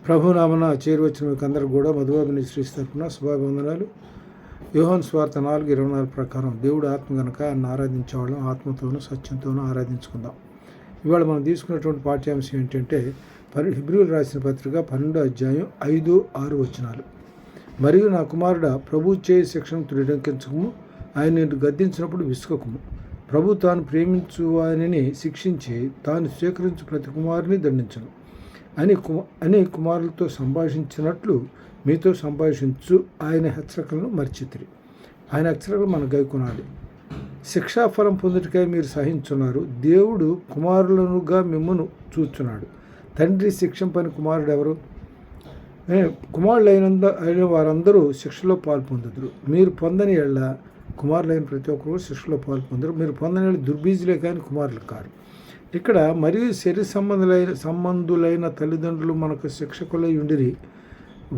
ప్రభునామన చేరువచ్చిన మీకు అందరూ కూడా మధుబాబుని శ్రీ తరపున శుభాభివందనాలు. యోహాను సువార్త 4:24 ప్రకారం దేవుడు ఆత్మ కనుక ఆయన ఆరాధించేవాళ్ళం ఆత్మతోనూ సత్యంతోనూ ఆరాధించుకుందాం. ఇవాళ మనం తీసుకున్నటువంటి పాఠ్యాంశం ఏంటంటే హెబ్రీయులకు రాసిన పత్రిక 12:5-6 మరియు నా కుమారుడా, ప్రభు చేయి శిక్షను దృఢంకించకము, ఆయన నిన్ను గద్దించినప్పుడు విసుకకము. ప్రభు తాను ప్రేమించు వారిని శిక్షించి తాను స్వీకరించు ప్రతి కుమారుని దండించను అని కుమారులతో సంభాషించినట్లు మీతో సంభాషించు ఆయన హెచ్చరికలను మర్చితిరి. ఆయన హెచ్చరికలు మనం గైకొనాలి. శిక్షాఫలం పొందుటకై మీరు సహించున్నారు. దేవుడు కుమారులనుగా మిమ్మను చూచున్నాడు. తండ్రి శిక్షింపని కుమారుడు ఎవరు? అయిన వారందరూ శిక్షలో పాల్పొందుదురు. మీరు పొందని ఎళ్ళ కుమారులైన ప్రతి ఒక్కరు శిక్షలో పాల్పొందరు. మీరు పొందని దుర్బీజులే కానీ కుమారులు కారు. ఇక్కడ మరియు శరీర సంబంధులైన తల్లిదండ్రులు మనకు శిక్షకులై ఉండిరి,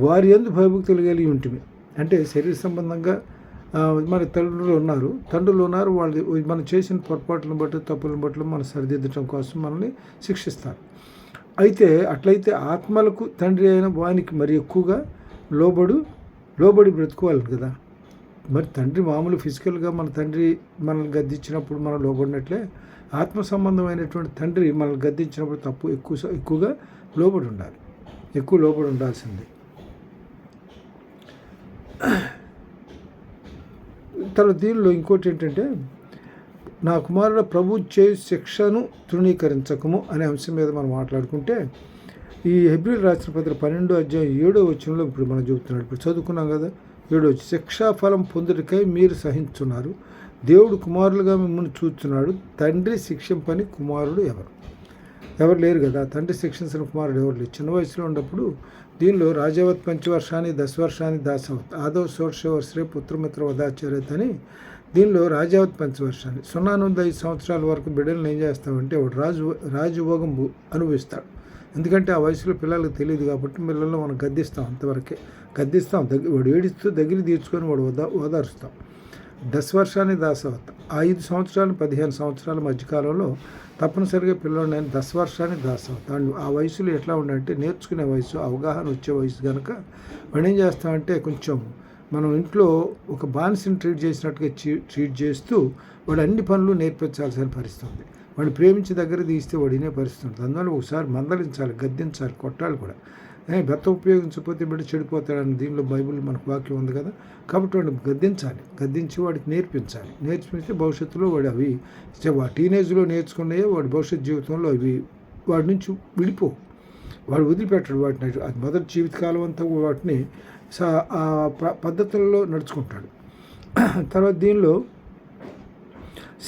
వారి యందు భయభక్తులు కలిగి ఉంటుంది. అంటే శరీర సంబంధంగా మన తండ్రులు ఉన్నారు. వాళ్ళు మనం చేసిన పొరపాట్లను బట్టి తప్పులను బట్టి మనం సరిదిద్దడం కోసం మనల్ని శిక్షిస్తారు. అట్లయితే ఆత్మలకు తండ్రి అయిన వానికి మరి ఎక్కువగా లోబడి బ్రతుకోవాలి కదా. మరి తండ్రి మామూలు ఫిజికల్గా మన తండ్రి మనల్ని గద్దించినప్పుడు మనం లోబడినట్లే ఆత్మ సంబంధమైనటువంటి తండ్రి మనల్ని గద్దించినప్పుడు ఎక్కువగా లోబడి ఉండాలి. ఎక్కువ లోబడి ఉండాల్సింది. తర్వాత దీనిలో ఇంకోటి ఏంటంటే, నా కుమారుడు ప్రభు చేయి శిక్షను తృణీకరించకము అనే అంశం మీద మనం మాట్లాడుకుంటే, ఈ హెబ్రీయులకు రాసిన పత్రిక 12:7 ఇప్పుడు మనం చెబుతున్నాడు. ఇప్పుడు చదువుకున్నాం కదా. 7 శిక్షాఫలం పొందుటకై మీరు సహించున్నారు. దేవుడు కుమారులుగా మిమ్మల్ని చూస్తున్నాడు. తండ్రి శిక్షింపని కుమారుడు ఎవరు లేరు కదా. తండ్రి శిక్షించిన కుమారుడు ఎవరు లేరు. చిన్న వయసులో ఉన్నప్పుడు దీనిలో రాజావత్ పంచవర్షాన్ని 10 వర్షాన్ని దాసవత్ ఆదవ్ షోర్షవర్షరే పుత్రమిత్ర వదాచార్యత్ అని దీనిలో రాజావత్ పంచవర్షాన్ని 0 నుండి 5 సంవత్సరాల వరకు బిడ్డలను ఏం చేస్తామంటే వాడు రాజభోగం అనుభవిస్తాడు. ఎందుకంటే ఆ వయసులో పిల్లలకు తెలియదు కాబట్టి పిల్లలను మనం గద్దిస్తాం. అంతవరకే గద్దిస్తాం. వాడు ఏడుస్తూ దగ్గర తీర్చుకొని వాడు ఓదారుస్తాం. 10 వర్షాన్ని దాసవత్ 5 సంవత్సరాలు 15 సంవత్సరాల మధ్యకాలంలో తప్పనిసరిగా పిల్లలు 10 వర్షాన్ని దాసవత్. ఆ వయసులో ఎట్లా ఉండంటే నేర్చుకునే వయసు, అవగాహన వచ్చే వయసు కనుక వాడు ఏం చేస్తామంటే కొంచెం మనం ఇంట్లో ఒక బానిసని ట్రీట్ చేసినట్టుగా ట్రీట్ చేస్తూ వాడు అన్ని పనులు నేర్పించాల్సిన పరిస్థితి ఉంది. వాడిని ప్రేమించి దగ్గర తీస్తే వాడు వినే పరిస్థితి ఉంటుంది. అందువల్ల ఒకసారి మందలించాలి, గద్దించాలి, కొట్టాలి కూడా. బెత్త ఉపయోగించకపోతే బిడ్డ చెడిపోతాడని దీనిలో బైబిల్ మనకు వాక్యం ఉంది కదా. కాబట్టి వాడిని గద్దించి వాడికి నేర్పిస్తే భవిష్యత్తులో వాడు అవి టీనేజ్లో నేర్చుకునే వాడి భవిష్యత్ జీవితంలో అవి వాడి నుంచి వాడు వదిలిపెట్టాడు. వాటిని అది మొదటి జీవితకాలం అంతా వాటిని ఆ పద్ధతుల్లో నడుచుకుంటాడు. తర్వాత దీనిలో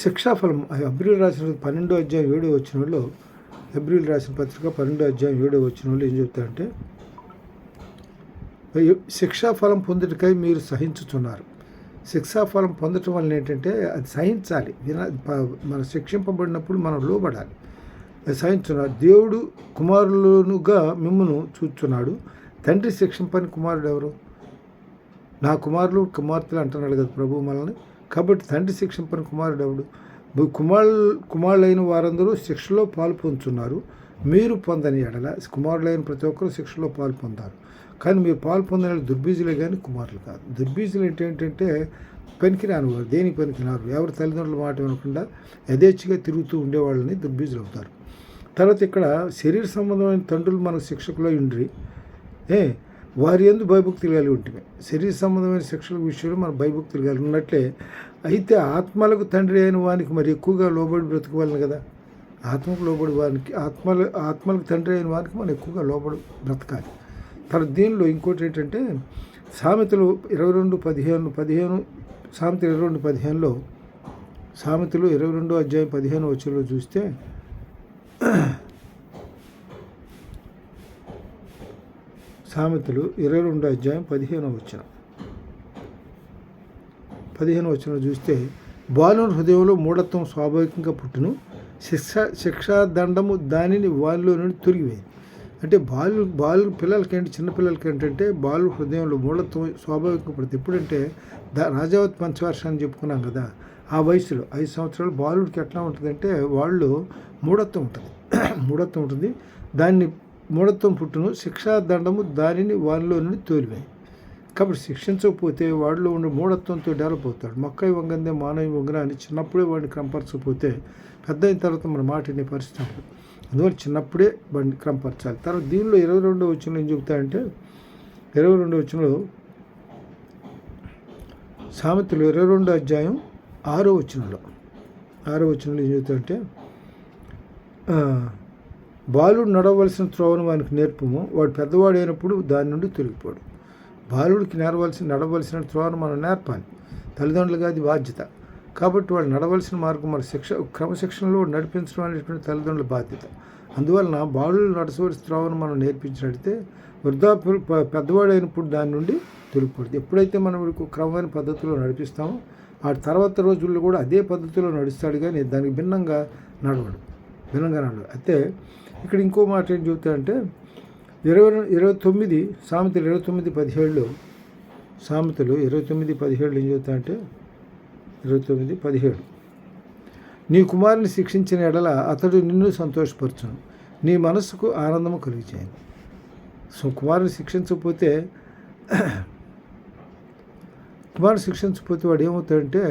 శిక్షాఫలం హెబ్రీయులకు రాసిన 12:7 హెబ్రీయులకు రాసిన పత్రిక 12:7 ఏం చెప్తారంటే, శిక్షాఫలం పొందుటకై మీరు సహించుతున్నారు. శిక్షాఫలం పొందటం వల్ల ఏంటంటే అది సహించాలి. మనం శిక్షింపబడినప్పుడు మనం లోబడాలి. సహించున్నారు. దేవుడు కుమారులుగా మిమ్మల్ని చూస్తున్నాడు. తండ్రి శిక్షింపని కుమారుడు ఎవరు? నా కుమార్తెలు అంటున్నాడు కదా ప్రభు మనల్ని. కాబట్టి తండ్రి శిక్షింపని కుమారుడు ఎవడు? కుమారులైన వారందరూ శిక్షలో పాలు పొందుతున్నారు. మీరు పొందని ఎడల కుమారులైన ప్రతి ఒక్కరూ శిక్షలో పాలు పొందారు. కానీ మీరు పాలు పొందిన దుర్బీజులే కానీ కుమారులు కాదు. దుర్బీజులు ఏంటంటే పనికిరాని వారు, దేనికి పనికిరారు, ఎవరి తల్లిదండ్రుల మాట వినకుండా యథేచ్ఛగా తిరుగుతూ ఉండేవాళ్ళని దుర్బీజులు అవుతారు. తర్వాత ఇక్కడ శరీర సంబంధమైన తండ్రులు మనకు శిక్షకులో ఉండ్రి, వారి యందు భయభక్తులు కలిగి ఉంటుంది. శరీర సంబంధమైన శిక్షల విషయంలో మన భయభక్తులు కలిగి ఉన్నట్లే అయితే ఆత్మలకు తండ్రి అయిన వానికి మరి ఎక్కువగా లోబడి బ్రతకవాలని కదా. ఆత్మకు లోబడి వానికి ఆత్మలకు తండ్రి అయిన వానికి మనం ఎక్కువగా లోబడి బ్రతకాలి. తర్వాత దీనిలో ఇంకోటి ఏంటంటే సామెతలు 22:15 సామెతలు 22:15 సామెతలు 22:15 చూస్తే సామెతలు 22:15 చూస్తే, బాలుని హృదయంలో మూఢత్వం స్వాభావికంగా పుట్టును, శిక్షాదండము దానిని వారిలో నుండి తొలగిపోయింది. అంటే పిల్లలకి చిన్నపిల్లలకి ఏంటంటే బాలు హృదయంలో మూఢత్వం స్వాభావికంగా పుడుతుంది. ఎప్పుడంటే రాజావత్ పంచవర్షాన్ని చెప్పుకున్నాం కదా. ఆ వయసులో 5 సంవత్సరాలు బాలుడికి ఎట్లా ఉంటుందంటే వాళ్ళు మూఢత్వం ఉంటుంది. దాన్ని మూఢత్వం పుట్టును, శిక్షాదండము దానిని వానిలో నుండి తోలివేయి. కాబట్టి శిక్షించకపోతే వాడిలో ఉండే మూఢత్వంతో డెవలప్ అవుతాడు. మొక్కై వంగందే మానవి వంగన అని చిన్నప్పుడే వాడిని క్రమపరచకపోతే పెద్ద అయిన తర్వాత మన మాట వినే పరిస్థితి ఉంటుంది. అందువల్ల చిన్నప్పుడే వాడిని క్రమపరచాలి. తర్వాత దీనిలో 22వ వచనంలో ఏం చెబుతాయంటే 22వ వచనంలో సామెతలు 22వ అధ్యాయం 6వ వచనంలో ఏం చెబుతాయంటే బాలుడు నడవలసిన త్రోవను వానికి నేర్పము, వాడు పెద్దవాడు అయినప్పుడు దాని నుండి తొలగిపోడు. బాలుడికి నడవలసిన త్రోవను మనం నేర్పాలి. తల్లిదండ్రులుగా అది బాధ్యత. కాబట్టి వాడు నడవలసిన మార్గం మన క్రమశిక్షణలో నడిపించడం అనేటువంటి తల్లిదండ్రుల బాధ్యత. అందువలన బాలుడు నడవలసిన త్రోవను మనం నేర్పించినట్లయితే వృద్ధాప్య పెద్దవాడైనప్పుడు దాని నుండి తొలగిపోతుంది. ఎప్పుడైతే మనం క్రమమైన పద్ధతిలో నడిపిస్తామో ఆ తర్వాత రోజుల్లో కూడా అదే పద్ధతిలో నడుస్తాడు, కానీ దానికి భిన్నంగా నడవడు. అయితే ఇక్కడ ఇంకో మాట ఏం చెబుతాయంటే 29 సామెతలు 29:17 సామెతలు 29:17 ఏం చెబుతాయంటే 29:17 నీ కుమారుని శిక్షించిన ఎడల అతడు నిన్ను సంతోషపరచును, నీ మనసుకు ఆనందము కలిగించాను. సో కుమారుని శిక్షించకపోతే వాడు ఏమవుతాడంటే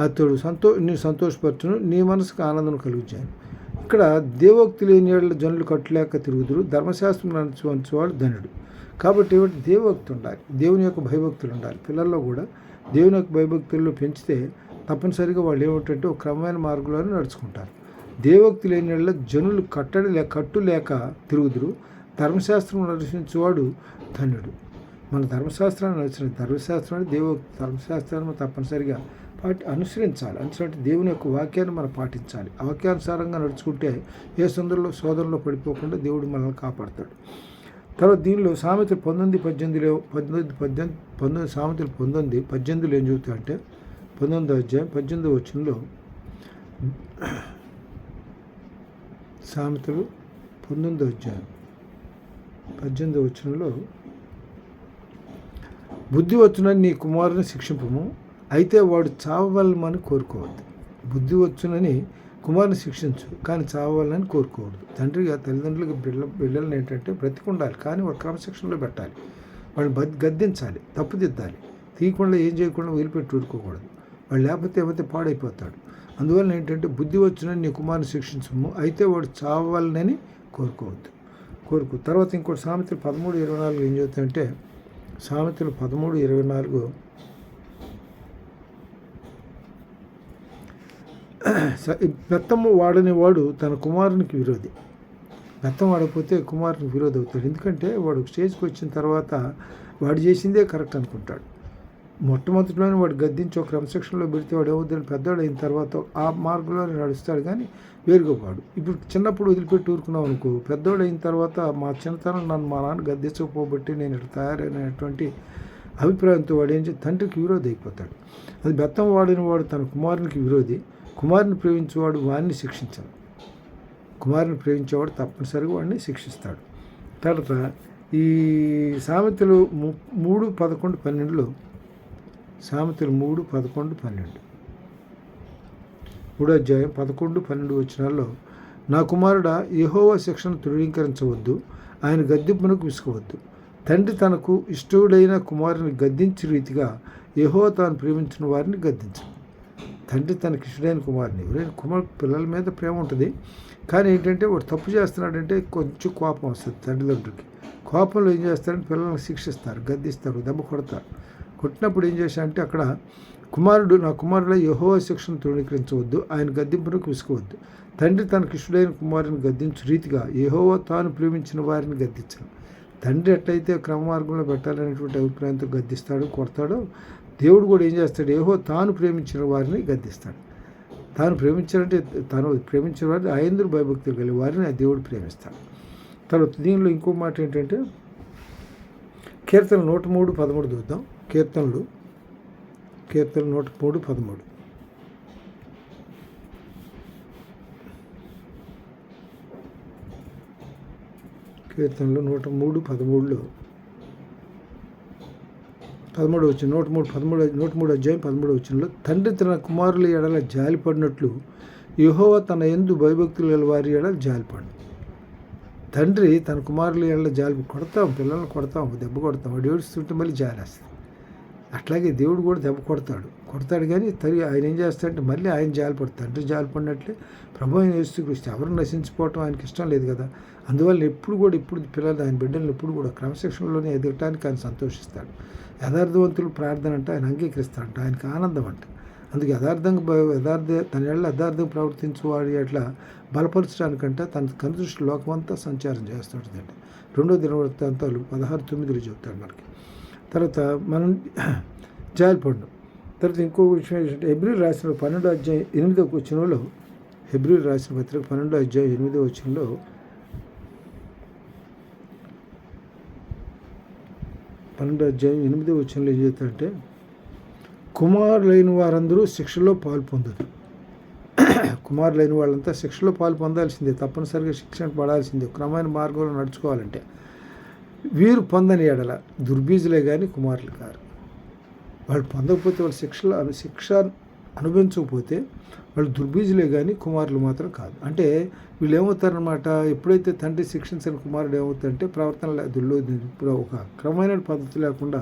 అతడు నిన్ను సంతోషపరచును, నీ మనసుకు ఆనందం కలిగించాను. ఇక్కడ దేవోక్తి లేని ఏళ్ళ జనులు కట్టులేక తిరుగుదురు, ధర్మశాస్త్రం నడిచేవాడు ధనుడు. కాబట్టి దేవోక్తి ఉండాలి, దేవుని యొక్క భయభక్తులు ఉండాలి. పిల్లల్లో కూడా దేవుని యొక్క భయభక్తుల్లో పెంచితే తప్పనిసరిగా వాళ్ళు ఏమిటంటే ఒక క్రమమైన మార్గంలోనే నడుచుకుంటారు. దేవోక్తి లేని ఏళ్ళ జనులు కట్టులేక తిరుగుదురు, ధర్మశాస్త్రం నడిచేవాడు ధన్యుడు. మన ధర్మశాస్త్రాన్ని ధర్మశాస్త్రాన్ని ధర్మశాస్త్రాన్ని తప్పనిసరిగా అనుసరించాలి. దేవుని యొక్క వాక్యాన్ని మనం పాటించాలి. ఆ వాక్యానుసారంగా నడుచుకుంటే ఏ సోదరులో పడిపోకుండా దేవుడు మనల్ని కాపాడతాడు. తర్వాత దీనిలో సామెతలు 19:18 సామెతలు 19:18 ఏం చెబుతాయంటే 19వ అధ్యాయం 18వ వచనంలో సామెతలు 19వ అధ్యాయం 18వ వచనంలో బుద్ధి వచ్చునని నీ కుమారుని శిక్షింపము, అయితే వాడు చావవలమని కోరుకోవద్దు. బుద్ధి వచ్చునని కుమారుని శిక్షించు, కానీ చావాలని కోరుకోవద్దు. తండ్రిగా తల్లిదండ్రులకు బిడ్డలను ఏంటంటే బ్రతికుండాలి, కానీ వాడు క్రమశిక్షణలో పెట్టాలి. వాడిని గద్దించాలి, తప్పుదిద్దాలి. తీయకుండా ఏం చేయకుండా వదిలిపెట్టి ఊరుకోకూడదు. వాడు లేకపోతే పాడైపోతాడు. అందువల్ల ఏంటంటే బుద్ధి వచ్చునని నీ కుమారుని శిక్షించము, అయితే వాడు చావాలని కోరుకోవద్దు. తర్వాత ఇంకోటి సామెతలు 13:24 ఏం చెబుతాయంటే సామెతలు 13:24 బెత్తము వాడని వాడు తన కుమారునికి విరోధి. బెత్తం వాడకపోతే కుమారునికి విరోధి అవుతాడు. ఎందుకంటే వాడు స్టేజ్కి వచ్చిన తర్వాత వాడు చేసిందే కరెక్ట్ అనుకుంటాడు. మొట్టమొదటిలోనే వాడు గద్దించి ఒక క్రమశిక్షణలో పెడితే వాడు ఏమవుతాడు, పెద్దవాడు అయిన తర్వాత ఆ మార్గంలోనే నడుస్తాడు, కానీ వేరుగా వాడు. ఇప్పుడు చిన్నప్పుడు వదిలిపెట్టి ఊరుకున్నాం అనుకో, పెద్దవాడు అయిన తర్వాత మా చిన్నతనం నన్ను మా నాన్న గద్దించకపోబట్టి నేను ఇట్లా తయారైనటువంటి అభిప్రాయంతో వాడు ఏం తండ్రికి విరోధి అయిపోతాడు. అది బెత్తం వాడిన వాడు తన కుమారునికి విరోధి. కుమారుని ప్రేమించేవాడు వాడిని శిక్షించాలి. కుమారుని ప్రేమించేవాడు తప్పనిసరిగా వాడిని శిక్షిస్తాడు. తర్వాత ఈ సామెతలు 3:11-12 సామెతలు 3:11-12 3వ అధ్యాయం 11-12 వచనాల్లో నా కుమారుడా, యెహోవా శిక్షను తృణీకరించవద్దు, ఆయన గద్దింపునకు విసుకవద్దు. తండ్రి తనకు ఇష్టడైన కుమారుని గద్దించే రీతిగా యెహోవా తాను ప్రేమించిన వారిని గద్దించు. తండ్రి తనకి ఇష్టమైన కుమారుని పిల్లల మీద ప్రేమ ఉంటుంది, కానీ ఏంటంటే వాడు తప్పు చేస్తున్నాడంటే కొంచెం కోపం వస్తుంది తల్లిదండ్రులకి. కోపంలో ఏం చేస్తారంటే పిల్లల్ని శిక్షిస్తారు, గద్దిస్తారు, దెబ్బ కొడతారు. కొట్టినప్పుడు ఏం చేశారంటే అక్కడ నా కుమారుడు యెహోవా శిక్షను తృణీకరించవద్దు, ఆయన గద్దింపునకు విసుకవద్దు. తండ్రి తనకి ఇష్టడైన కుమారుని గద్దించు రీతిగా యెహోవా తాను ప్రేమించిన వారిని గద్దించాలి. తండ్రి ఎట్లయితే క్రమ మార్గంలో పెట్టాలనేటువంటి అభిప్రాయంతో గద్దిస్తాడో కొడతాడో, దేవుడు కూడా ఏం చేస్తాడు, యెహోవా తాను ప్రేమించిన వారిని గద్దిస్తాడు. తాను ప్రేమించాలంటే తాను ప్రేమించిన వారిని ఆయనదు భయభక్తులు కలిగి వారిని ఆ దేవుడు ప్రేమిస్తాడు. తర్వాత దీనిలో ఇంకో మాట ఏంటంటే కీర్తన 103:13 చూద్దాం. కీర్తనలు 103:13 కీర్తనలు 103:13 103 అధ్యాయం 13 వచనంలో తండ్రి తన కుమారుల ఎడల జాలిపడినట్లు యెహోవా తన యందు భయభక్తులు గల వారి ఎడల జాలిపడు. తండ్రి తన కుమారులు ఏళ్ళ జాలి కొడతాం, పిల్లల్ని కొడతాం, దెబ్బ కొడతాం, వాడు ఏడుస్తుంటే మళ్ళీ జాలేస్తాం. అట్లాగే దేవుడు కూడా దెబ్బ కొడతాడు కానీ ఆయన ఏం చేస్తాడంటే మళ్ళీ ఆయన జాలిపడతాడు. తండ్రి జాలిపడినట్లే ప్రభు అయిన యేసుక్రీస్తు ఎవరు నశించిపోవటం ఆయనకి ఇష్టం లేదు కదా. అందువల్ల ఇప్పుడు పిల్లలు ఆయన బిడ్డలను ఎప్పుడు కూడా క్రమశిక్షణలోనే ఎదగటానికి ఆయన సంతోషిస్తాడు. యథార్థవంతులు ప్రార్థన అంటే ఆయన అంగీకరిస్తాడంట, ఆయనకి ఆనందం అంట. అందుకే తన ఏళ్ళ యథార్థంగా ప్రవర్తించేవాడి అట్లా బలపరచడానికంటే తన కనుదృష్టి లోకమంతా సంచారం చేస్తుంటుందండి. 2వ దినవృత్తాంతాలు 16:9 చెబుతాడు మనకి. తర్వాత మనం జాలిపడడం. తర్వాత ఇంకో విషయం ఏంటంటే హెబ్రీయులు రాసిన 12వ అధ్యాయం 8వ వచనంలో, హెబ్రీయులు రాసిన పత్రిక 12వ అధ్యాయం 8వ వచనంలో, 12వ అధ్యాయం 8వ వచనంలో ఏం చేస్తారంటే, కుమారులైన వారందరూ శిక్షలో పాలు పొందదు. కుమారులైన వాళ్ళంతా శిక్షలో పాలు పొందాల్సిందే, తప్పనిసరిగా శిక్షణ పడాల్సిందే, క్రమమైన మార్గంలో నడుచుకోవాలంటే. వీరు పొందని ఎడల దుర్బీజులే కానీ కుమారులు కారు. వాళ్ళు పొందకపోతే, వాళ్ళు శిక్ష అనుభవించకపోతే వాళ్ళు దుర్బీజులే కానీ కుమారులు మాత్రం కాదు. అంటే వీళ్ళు ఏమవుతారనమాట, ఎప్పుడైతే తండ్రి శిక్షించిన కుమారుడు ఏమవుతారంటే ప్రవర్తన ఒక క్రమమైన పద్ధతి లేకుండా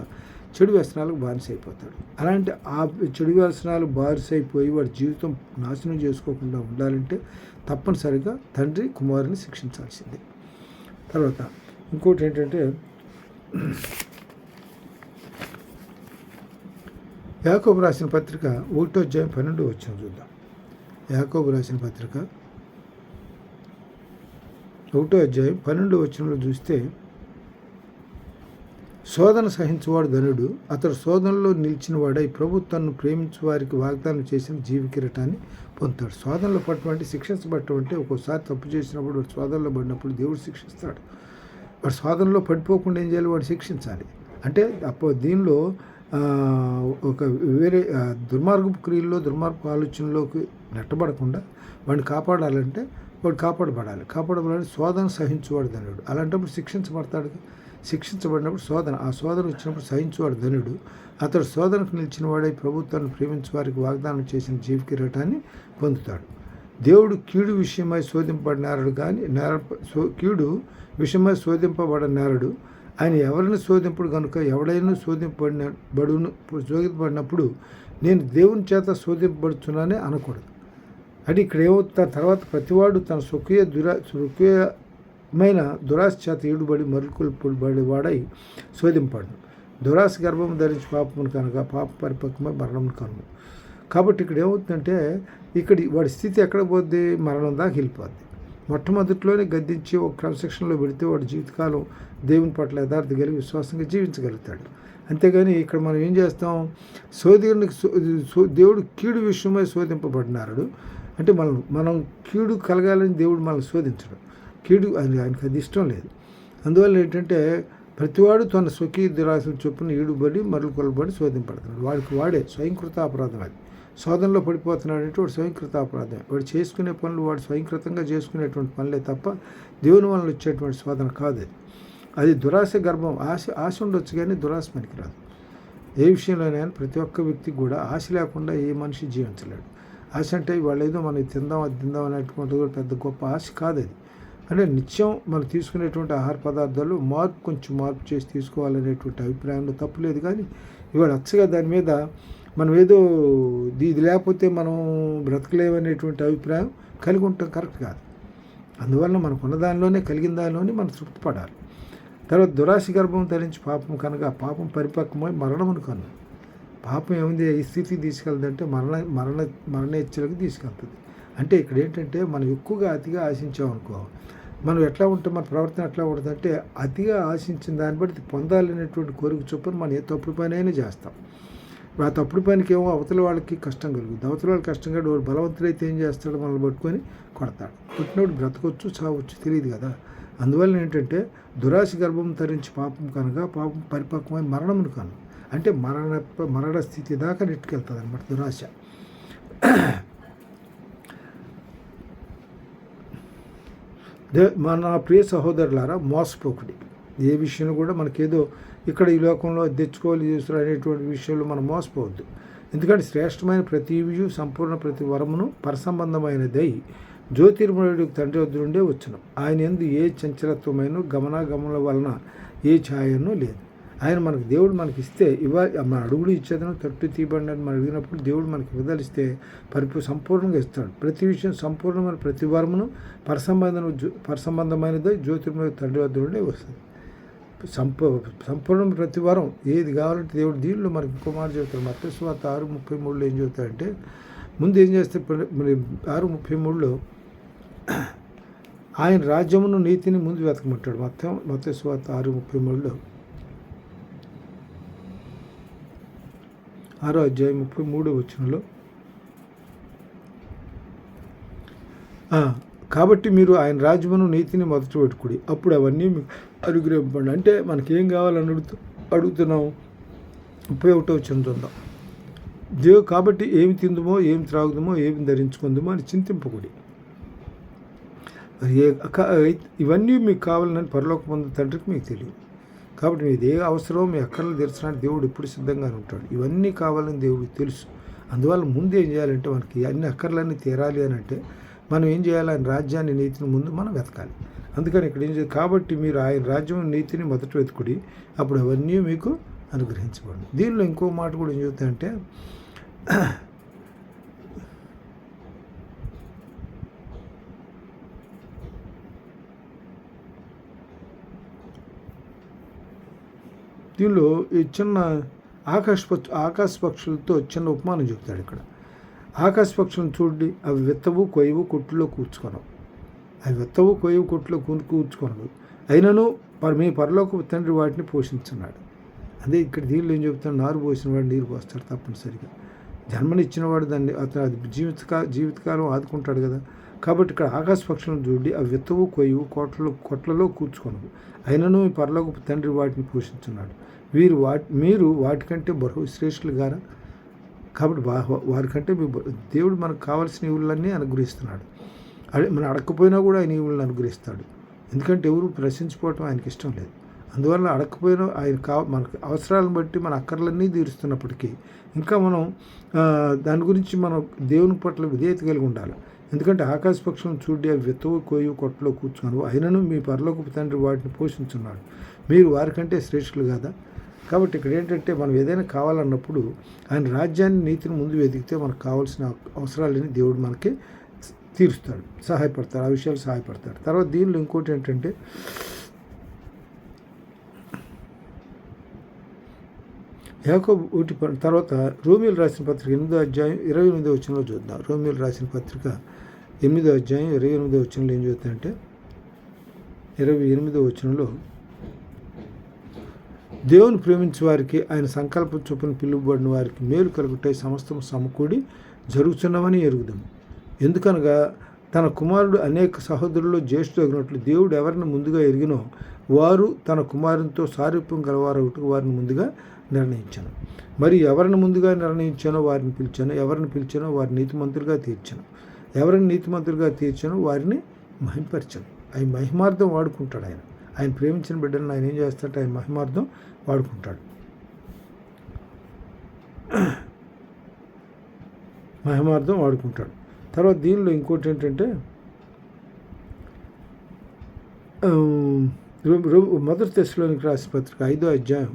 చెడు వ్యసనాలకు బానిసైపోతాడు. అలాంటి ఆ చెడు వ్యసనాలు బానిసైపోయి వాడి జీవితం నాశనం చేసుకోకుండా ఉండాలంటే తప్పనిసరిగా తండ్రి కుమారుని శిక్షించాల్సిందే. తర్వాత ఇంకోటి ఏంటంటే, యాకోబు రాసిన పత్రిక 1వ అధ్యాయం 12వ వచనం చూద్దాం. యాకోబు రాసిన పత్రిక 1వ అధ్యాయం 12వ వచనంలో చూస్తే, శోధన సహించువాడు ధనుడు, అతడు శోధనలో నిలిచిన వాడై ప్రభుత్వాన్ని ప్రేమించు వారికి వాగ్దానం చేసిన జీవికిరటాన్ని పొందుతాడు. శోధనలో పట్టమంటే శిక్షించబట్టమంటే ఒక్కోసారి తప్పు చేసినప్పుడు వాడు శోధనలో పడినప్పుడు దేవుడు శిక్షిస్తాడు. వాడు శోధనలో పడిపోకుండా ఏం చేయాలి, వాడు శిక్షించాలి. అంటే దీనిలో ఒక వేరే దుర్మార్గపు క్రియల్లో దుర్మార్గపు ఆలోచనలోకి నెట్టబడకుండా వాడిని కాపాడాలంటే వాడు కాపాడబడాలి. శోధన సహించువాడు ధనుడు. అలాంటప్పుడు శిక్షించబడతాడు. శిక్షించబడినప్పుడు ఆ శోధన వచ్చినప్పుడు సహించువాడు ధనుడు, అతడు శోధనకు నిలిచిన వాడై ప్రభుత్వాన్ని ప్రేమించే వారికి వాగ్దానం చేసిన జీవికిరటాన్ని పొందుతాడు. దేవుడు కీడు విషయమై శోధింపబడినాడు కానీ కీడు విషయమై శోధింపబడినాడు. ఆయన ఎవరిని శోధింపుడు కనుక ఎవడైనా శోధింపబడినప్పుడు నేను దేవుని చేత శోధింపబడుతున్నానే అనకూడదు. అంటే ఇక్కడ ఏమవుతారు, తర్వాత ప్రతివాడు తన స్వకీయమైన దురాశ చేత ఈడుబడి మరుకుల్పబడి వాడై శోధింపడు. దురాశ గర్భం ధరించి పాపమును కనుక పాప పరిపక్వమై మరణమును కనుము. కాబట్టి ఇక్కడ ఏమవుతుందంటే, వాడి స్థితి ఎక్కడ పోద్ది, మరణం దాకా వెళ్ళిపోద్ది. మొట్టమొదటిలోనే గద్దించి ఒక క్రమశిక్షణలో పెడితే వాడు జీవితకాలం దేవుని పట్ల యథార్థ కలిగి విశ్వాసంగా జీవించగలుగుతాడు. అంతేగాని ఇక్కడ మనం ఏం చేస్తాం, దేవుడు కీడు విషయమై శోధింపబడినాడు అంటే మనం కీడు కలగాలని దేవుడు మనల్ని శోధించడు. కీడు ఆయనకు అది ఇష్టం లేదు. అందువల్ల ఏంటంటే ప్రతివాడు తన స్వకీయ దురాశల చొప్పున ఈడుబడి మరలు కొలబడి శోధింపడుతున్నాడు. వాడే స్వయంకృత అపరాధం. అది శోధనలో పడిపోతున్నాడు అంటే వాడు స్వయంకృత అపరాధం. వాడు చేసుకునే పనులు వాడు స్వయంకృతంగా చేసుకునేటువంటి పనులే తప్ప దేవుని వలన వచ్చేటువంటి శోధన కాదు. అది దురాశ గర్భం. ఆశ ఉండొచ్చు కానీ దురాశ పనికిరాదు. ఏ విషయంలోనైనా ప్రతి ఒక్క వ్యక్తికి కూడా ఆశ లేకుండా ఏ మనిషి జీవించలేడు. ఆశ అంటే వాళ్ళు ఏదో మనం తిందాం అనేటువంటిది కూడా పెద్ద గొప్ప ఆశ కాదు. అది అంటే నిత్యం మనం తీసుకునేటువంటి ఆహార పదార్థాలు కొంచెం మార్పు చేసి తీసుకోవాలనేటువంటి అభిప్రాయంలో తప్పు లేదు. కానీ ఇవాళ అచ్చగా దాని మీద మనం ఏదో ఇది లేకపోతే మనం బ్రతకలేమనేటువంటి అభిప్రాయం కలిగి ఉంటాం కరెక్ట్ కాదు. అందువల్ల మనకున్న దానిలోనే కలిగిన దానిలోనే మనం తృప్తి పడాలి. తర్వాత దురాశ గర్భం ధరించి పాపం కనుక పాపం పరిపక్వమై మరణమును కను. పాపం ఏముంది ఈ స్థితికి తీసుకెళ్తుందంటే మరణేచ్ఛలకు తీసుకెళ్తుంది. అంటే ఇక్కడ ఏంటంటే మనం ఎక్కువగా అతిగా ఆశించామనుకో, మనం ఎట్లా ఉంటాం, మన ప్రవర్తన ఎట్లా ఉంటుందంటే అతిగా ఆశించిన దాన్ని బట్టి పొందాలనేటువంటి కోరిక చొప్పున మనం ఏ తప్పుడు పని అయినా చేస్తాం. ఆ తప్పుడు పనికి ఏమో అవతల వాళ్ళకి కష్టం కలుగుతుంది. అవతల వాళ్ళకి కష్టం కాదు, వాడు బలవంతుడైతే ఏం చేస్తాడు, మనల్ని పట్టుకొని కొడతాడు. పుట్టినోడు బ్రతకొచ్చు చావచ్చు తెలియదు కదా. అందువల్ల ఏంటంటే దురాశ గర్భం ధరించి పాపం కనుక పాపం పరిపక్వమై మరణమును కను. అంటే మరణ స్థితి దాకా నెట్టుకెళ్తుంది అన్నమాట దురాశ. మన ప్రియ సహోదరులారా, మోసపోకుడి. ఏ విషయంలో కూడా మనకేదో ఇక్కడ ఈ లోకంలో తెచ్చుకోవాలి చేస్తారు అనేటువంటి విషయంలో మనం మోసపోవద్దు. ఎందుకంటే శ్రేష్టమైన ప్రతి సంపూర్ణ ప్రతి వరమును పరసంబంధమైనదై జ్యోతిర్మయుడు తండ్రి వద్ద నుండే వచ్చును. ఆయన యందు ఏ చంచలత్వమైన గమనాగమనల వలన ఏ ఛాయను లేదు. ఆయన మనకు దేవుడు మనకి ఇస్తే మన అడుగులు ఇచ్చేదను తట్టు తీయబడి మనం అడిగినప్పుడు దేవుడు మనకి విడుదలిస్తే సంపూర్ణంగా ఇస్తాడు. ప్రతి విషయం సంపూర్ణమైన ప్రతి వరమును పరసంబంధమైనది జ్యోతిర్మయుడు తండ్రి వద్ద నుండే వస్తుంది. సంపూర్ణ ప్రతి వారం ఏది కావాలంటే దేవుడు దీనిలో మనకి కుమారు చెబుతాడు. మత్తయి సువార్త 6:33 ఏం చెబుతాడంటే, ముందు ఏం చేస్తే 6:33 ఆయన రాజ్యమును నీతిని ముందు వెతకమంటాడు. మత్తయి సువార్త 6:33 6:33 కాబట్టి మీరు ఆయన రాజ్యమును నీతిని మొదట పెట్టుకుడి, అప్పుడు అవన్నీ మీకు అనుగ్రహింపండి. అంటే మనకేం కావాలని అడుగుతున్నాం. 31వ వచనం చూద్దాం. కాబట్టి ఏమి తిందుమో, ఏమి త్రాగుదామో, ఏమి ధరించుకుందామో అని చింతింపకూడి. ఇవన్నీ మీకు కావాలని పరలోకమందు తండ్రికి మీకు తెలియదు. కాబట్టి మీది ఏ అవసరమో మీ అక్కర్లు తీర్చడానికి దేవుడు ఎప్పుడు సిద్ధంగానే ఉంటాడు. ఇవన్నీ కావాలని దేవుడికి తెలుసు. అందువల్ల ముందు ఏం చేయాలంటే, మనకి అన్ని అక్కర్లన్నీ తీరాలి అని అంటే మనం ఏం చేయాలి? ఆయన రాజ్యాన్ని నీతిని ముందు మనం వెతకాలి. అందుకని ఇక్కడ ఏం చేయాలి? కాబట్టి మీరు ఆయన రాజ్యం నీతిని మొదట వెతుకుడి, అప్పుడు అవన్నీ మీకు అనుగ్రహించబడి. దీనిలో ఇంకో మాట కూడా ఏం చెబుతాయంటే, దీనిలో ఈ చిన్న ఆకాశ పక్షులతో చిన్న ఉపమానం చెప్తాడు ఇక్కడ. ఆకాశ పక్షులను చూడండి, అవి విత్తవు కొయ్యవు కొట్టులో కూర్చుకోనవు. అవి విత్తవు కొయ్యవు కొట్టులో కూర్చుకోనవు, అయినను మీ పరలోక తండ్రి వాటిని పోషించున్నాడు. అదే ఇక్కడ దీనిలో ఏం చెప్తాడు? నారు పోసిన వాడు నీరు పోస్తాడు తప్పనిసరిగా. జన్మనిచ్చినవాడు దాన్ని అతను అది జీవితకాలం ఆదుకుంటాడు కదా. కాబట్టి ఇక్కడ ఆకాశ పక్షులను చూడండి, అవి విత్తవు కొయ్యవు కొట్లలో కూర్చుకోనవు, అయినను మీ పరలోక తండ్రి వాటిని పోషించున్నాడు. మీరు వాటికంటే బహు శ్రేష్ఠులు గారా? కాబట్టి వారికంటే దేవుడు మనకు కావాల్సిన ఈవులన్నీ అనుగ్రహిస్తున్నాడు. మనం అడగకపోయినా కూడా ఆయన ఈవులను అనుగ్రహిస్తాడు. ఎందుకంటే ఎవరు ప్రశ్నించిపోవటం ఆయనకి ఇష్టం లేదు. అందువల్ల అడగకపోయినా ఆయన మనకు అవసరాలను బట్టి మన అక్కర్లన్నీ తీరుస్తున్నప్పటికీ ఇంకా మనం దాని గురించి మనం దేవుని పట్ల విధేయత కలిగి ఉండాలి. ఎందుకంటే ఆకాశ పక్షులను చూడి అవి విత్తవు కొయ్యు కొట్టలో కూర్చున్నాను, అయినను మీ పరలోకపు తండ్రి వాటిని పోషించున్నాడు. మీరు వారికంటే శ్రేష్ఠులు కాదా? కాబట్టి ఇక్కడ ఏంటంటే, మనం ఏదైనా కావాలన్నప్పుడు ఆయన రాజ్యాన్ని నీతిని ముందు వెతికితే మనకు కావాల్సిన అవసరాలని దేవుడు మనకి తీరుస్తాడు, సహాయపడతాడు, ఆ విషయాలు సహాయపడతాడు. తర్వాత దీనిలో ఇంకోటి ఏంటంటే, యాకోబు తర్వాత రోమీయులు రాసిన పత్రిక 8వ అధ్యాయం 28వ వచనంలో చూద్దాం. రోమీయులు రాసిన పత్రిక 8వ అధ్యాయం 28వ వచనంలో ఏం చూద్దామంటే, 28వ వచనంలో, దేవుని ప్రేమించే వారికి ఆయన సంకల్పం చొప్పున పిలువబడిన వారికి మేలు కలుగుతాయి, సమస్తం సమకూడి జరుగుతున్నవని ఎరుగుదాము. ఎందుకనగా తన కుమారుడు అనేక సహోదరుల్లో జ్యేష్ఠుడగినట్లు దేవుడు ఎవరిని ముందుగా ఎరిగినో వారు తన కుమారునితో సారూప్యం గలవారొకటి వారిని ముందుగా నిర్ణయించాను. మరి ఎవరిని ముందుగా నిర్ణయించానో వారిని పిలిచాను, ఎవరిని పిలిచానో వారిని నీతిమంతులుగా తీర్చాను, ఎవరిని నీతిమంతులుగా తీర్చానో వారిని మహింపరిచాను. ఆయన మహిమార్థం వాడుకుంటాడు. ఆయన ప్రేమించిన బిడ్డలను ఆయన ఏం చేస్తాడు? ఆయన మహిమార్థం వాడుకుంటాడు. మహిమార్థం వాడుకుంటాడు. తర్వాత దీనిలో ఇంకోటి ఏంటంటే, మొదటి తెస్సలోనికి రాసిన పత్రిక 5వ అధ్యాయం,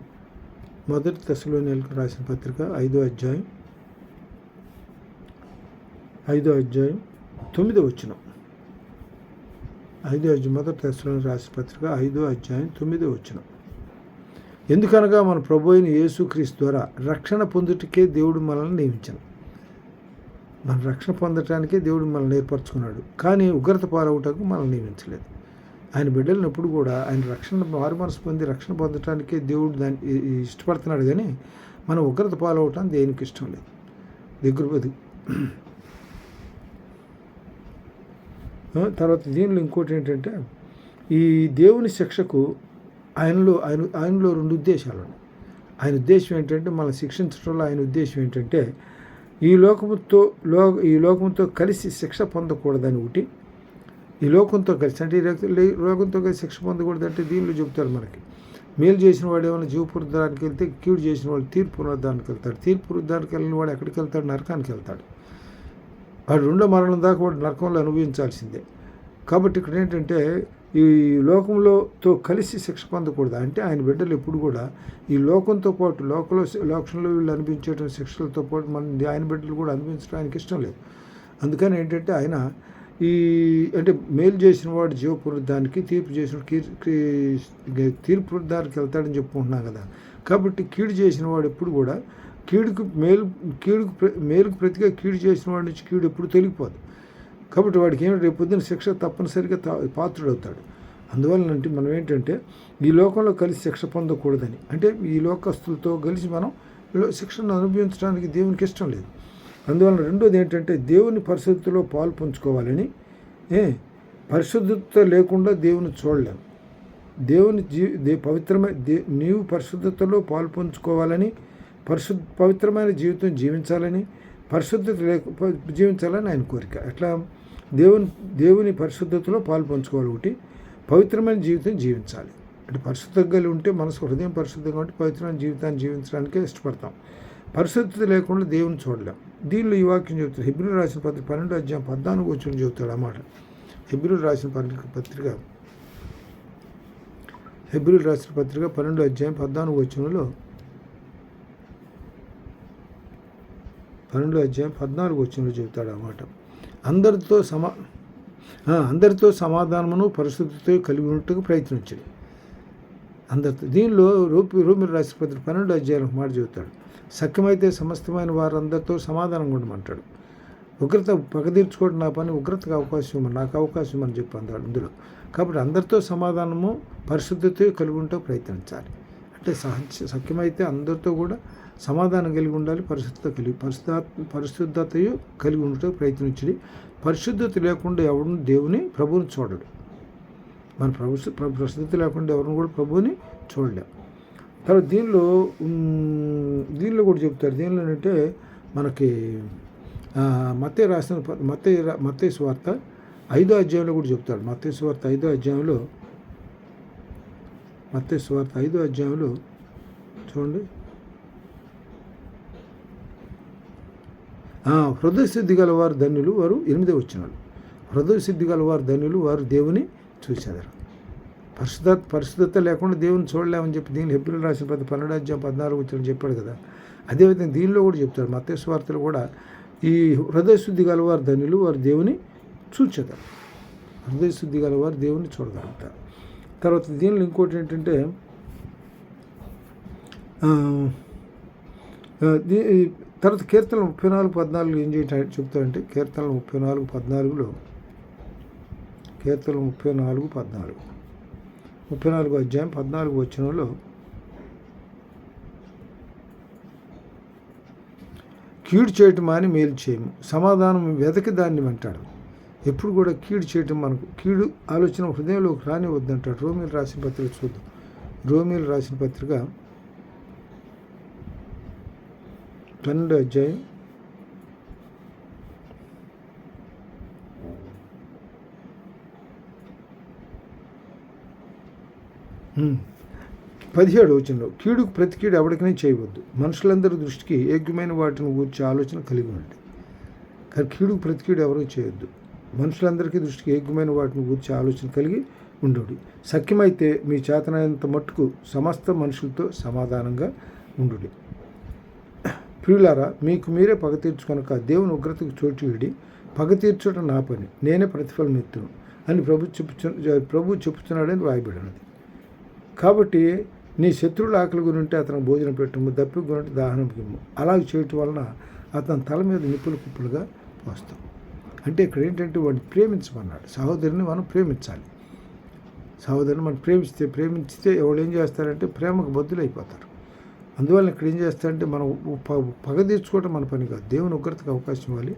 మొదటి తెస్సలోనికి రాసిన పత్రిక 5వ అధ్యాయం 9వ వచనం. 5వ అధ్యాయం మొదటి తెస్సలోనికి రాసిన పత్రిక 5వ అధ్యాయం 9వ వచనం. ఎందుకనగా మన ప్రభు అయిన యేసుక్రీస్తు ద్వారా రక్షణ పొందుటకే దేవుడు మనల్ని నియమించాను. మన రక్షణ పొందటానికే దేవుడు మనల్ని ఏర్పరచుకున్నాడు, కానీ ఉగ్రత పాలవుటకు మనల్ని నియమించలేదు. ఆయన బిడ్డలను ఎప్పుడు కూడా ఆయన రక్షణ మారు మనసు పొంది రక్షణ పొందటానికే దేవుడు దాన్ని ఇష్టపడుతున్నాడు, కానీ మనం ఉగ్రత పాలవటం దేనికి ఇష్టం లేదు. దగ్గరపది. తర్వాత దీనిలో ఇంకోటి ఏంటంటే, ఈ దేవుని శిక్షకు ఆయనలో రెండు ఉద్దేశాలు ఉన్నాయి. ఆయన ఉద్దేశం ఏంటంటే, మనం శిక్షించడంలో ఆయన ఉద్దేశం ఏంటంటే, ఈ లోకంతో కలిసి శిక్ష పొందకూడదని ఒకటి. ఈ లోకంతో కలిసి అంటే లోకంతో కలిసి శిక్ష పొందకూడదంటే దీనిలో చెబుతారు మనకి, మేలు చేసిన వాడు ఏమైనా జీవపురుద్ధానికి వెళ్తే, కీడు చేసిన వాడు తీర్పు పునరుద్ధానికి వెళ్తాడు. తీర్పు పునరుద్ధానికి వెళ్ళిన వాడు ఎక్కడికి వెళ్తాడు? నరకానికి వెళ్తాడు. వాడు రెండో మరణం దాకా వాడు నరకంలో అనుభవించాల్సిందే. కాబట్టి ఇక్కడ ఏంటంటే ఈ లోకంలోతో కలిసి శిక్ష పొందకూడదు. అంటే ఆయన బిడ్డలు ఎప్పుడు కూడా ఈ లోకంతో పాటు లోకంలో వీళ్ళు అనిపించేటువంటి శిక్షలతో పాటు ఆయన బిడ్డలు కూడా అనిపించడం ఆయనకి ఇష్టం లేదు. అందుకని ఏంటంటే ఆయన అంటే మేలు చేసిన వాడు జీవ పునరుద్ధానికి, తీర్పు చేసిన తీర్పు పునరుద్ధానికి వెళ్తాడని చెప్పుకుంటున్నాం కదా. కాబట్టి కీడు చేసిన వాడు ఎప్పుడు కూడా మేలుకు ప్రతిగా కీడు చేసిన వాడి నుంచి కీడు ఎప్పుడు తొలగిపోదు. కాబట్టి వాడికి ఏమిటి రేపు పొద్దున శిక్ష తప్పనిసరిగా పాత్రుడవుతాడు. అందువలనంటే మనం ఏంటంటే ఈ లోకంలో కలిసి శిక్ష పొందకూడదని, అంటే ఈ లోకస్తులతో కలిసి మనం శిక్షను అనుభవించడానికి దేవునికి ఇష్టం లేదు. అందువలన రెండోది ఏంటంటే దేవుని పరిశుద్ధతలో పాలు పంచుకోవాలని. పరిశుద్ధత లేకుండా దేవుని చూడలేము. దేవుని నీవు పరిశుద్ధతలో పాలు పంచుకోవాలని, పవిత్రమైన జీవితం జీవించాలని, పరిశుద్ధత జీవించాలని ఆయన కోరిక. అట్లా దేవుని పరిశుద్ధతలో పాలు పంచుకోవాలి. ఒకటి, పవిత్రమైన జీవితం జీవించాలి. అంటే పరిశుద్ధంగా కలిగి ఉంటే మనసు హృదయం పరిశుద్ధంగా ఉంటే పవిత్రమైన జీవితాన్ని జీవించడానికే ఇష్టపడతాం. పరిశుద్ధత లేకుండా దేవుని చూడలేం. దీనిలో ఈ వాక్యం చెబుతాడు. హెబ్రీయులకు రాసిన పత్రిక 12వ అధ్యాయం 14వ వచనం చెబుతాడు అన్నమాట. హెబ్రీయులకు రాసిన పత్రిక 12వ అధ్యాయం 14వ వచనంలో 12వ అధ్యాయం 14వ వచనంలో చెబుతాడు అన్నమాట. అందరితో సమాధానమును పరిశుద్ధతో కలిగి ఉన్నట్టుగా ప్రయత్నించండి. అందరితో. దీనిలో రోమీయులకు రాసిన పత్రిక 12వ అధ్యాయం మాట చెబుతాడు. సఖ్యమైతే సమస్తమైన వారందరితో సమాధానంగా ఉండమంటాడు. ఉగ్రత పగ తీర్చుకోవడం నా పని, ఉగ్రతకు అవకాశం ఇవ్వమని, నాకు అవకాశం ఇవ్వమని చెప్పి అందాడు అందులో. కాబట్టి అందరితో సమాధానము పరిశుద్ధతో కలిగి ఉంటూ ప్రయత్నించాలి. అంటే సఖ్యమైతే అందరితో కూడా సమాధానం కలిగి ఉండాలి. పరిశుద్ధతయు కలిగి ఉండటం ప్రయత్నించడి. పరిశుద్ధత లేకుండా ఎవరు దేవుని ప్రభువుని చూడడు. మన పరిశుద్ధత లేకుండా ఎవరిని కూడా ప్రభువుని చూడలేం. తర్వాత దీనిలో కూడా చెప్తారు. దీనిలో ఏంటంటే మనకి మత్తయి సువార్త 5వ అధ్యాయంలో కూడా చెప్తాడు. మత్తయి సువార్త 5వ అధ్యాయంలో చూడండి. హృదయ సిద్ధి గల వారు ధన్యులు, వారు 8వ వచనాలు. హృదయ సిద్ధి గల వారు ధన్యులు, వారు దేవుని చూసేదారు. పరిశుద్ధత లేకుండా దేవుని చూడలేమని చెప్పి దీనిలో హెబ్రీయులకు రాసిన 12వ అధ్యాయం 14వ వచనం చెప్పాడు కదా. అదేవిధంగా దీనిలో కూడా చెప్తాడు. మత్తయి సువార్తలో కూడా ఈ హృదయ శుద్ధి గలవారు ధన్యులు, వారు దేవుని చూచేదారు. హృదయ శుద్ధి గలవారు దేవుని చూడగలుగుతారు. తర్వాత దీనిలో ఇంకోటి ఏంటంటే తర్వాత కీర్తనలు 34:14 ఏం చేయటం చెప్తారంటే, కీర్తనలు 34:14 34వ అధ్యాయం 14వ వచనంలో కీడు చేయటం అని మేలు చేయము, సమాధానం వెతకి దాన్ని వెంటాడు. ఎప్పుడు కూడా కీడు చేయటం, మనకు కీడు ఆలోచన హృదయంలోకి రానివద్దంటాడు. రోమీయులకు రాసిన పత్రిక చూద్దాం. రోమీయులకు రాసిన పత్రిక 12వ అధ్యాయం 17వ వచనంలో కీడుకు ప్రతి కీడు ఎవరికైనా చేయవద్దు, మనుషులందరి దృష్టికి యోగ్యమైన వాటిని గూర్చి ఆలోచన కలిగి ఉండండి. కానీ కీడుకు ప్రతి కీడు ఎవరికి చేయొద్దు, మనుషులందరికీ దృష్టికి యోగ్యమైన వాటిని గూర్చి ఆలోచన కలిగి ఉండు. సఖ్యమైతే మీ చేతనైనంత మట్టుకు సమస్త మనుషులతో సమాధానంగా ఉండు. ప్రియులారా, మీకు మీరే పగ తీర్చుకొనక దేవుని ఉగ్రతకు చోటు ఇడి, పగ తీర్చడం నా పని, నేనే ప్రతిఫలం ఎత్తును అని ప్రభు చెప్పుతున్నాడని రాయబడినది. కాబట్టి నీ శత్రువుల ఆకలి గురింటే అతనికి భోజనం పెట్టము, దప్పి గురింటే దాహనం ఇమ్ము. అలాగే చేయటం వలన అతని తల మీద నిప్పులు కుప్పలుగా పోస్తాం. అంటే ఇక్కడ ఏంటంటే వాడిని ప్రేమించమన్నాడు. సహోదరుని మనం ప్రేమించాలి. సహోదరుని మనం ప్రేమించితే ఎవరు ఏం చేస్తారంటే ప్రేమకు బద్దులైపోతారు. అందువల్ల ఇక్కడ ఏం చేస్తారంటే మనం పగ తీర్చుకోవడం మన పని కాదు, దేవుని ఉగ్రతకు అవకాశం ఇవ్వాలి.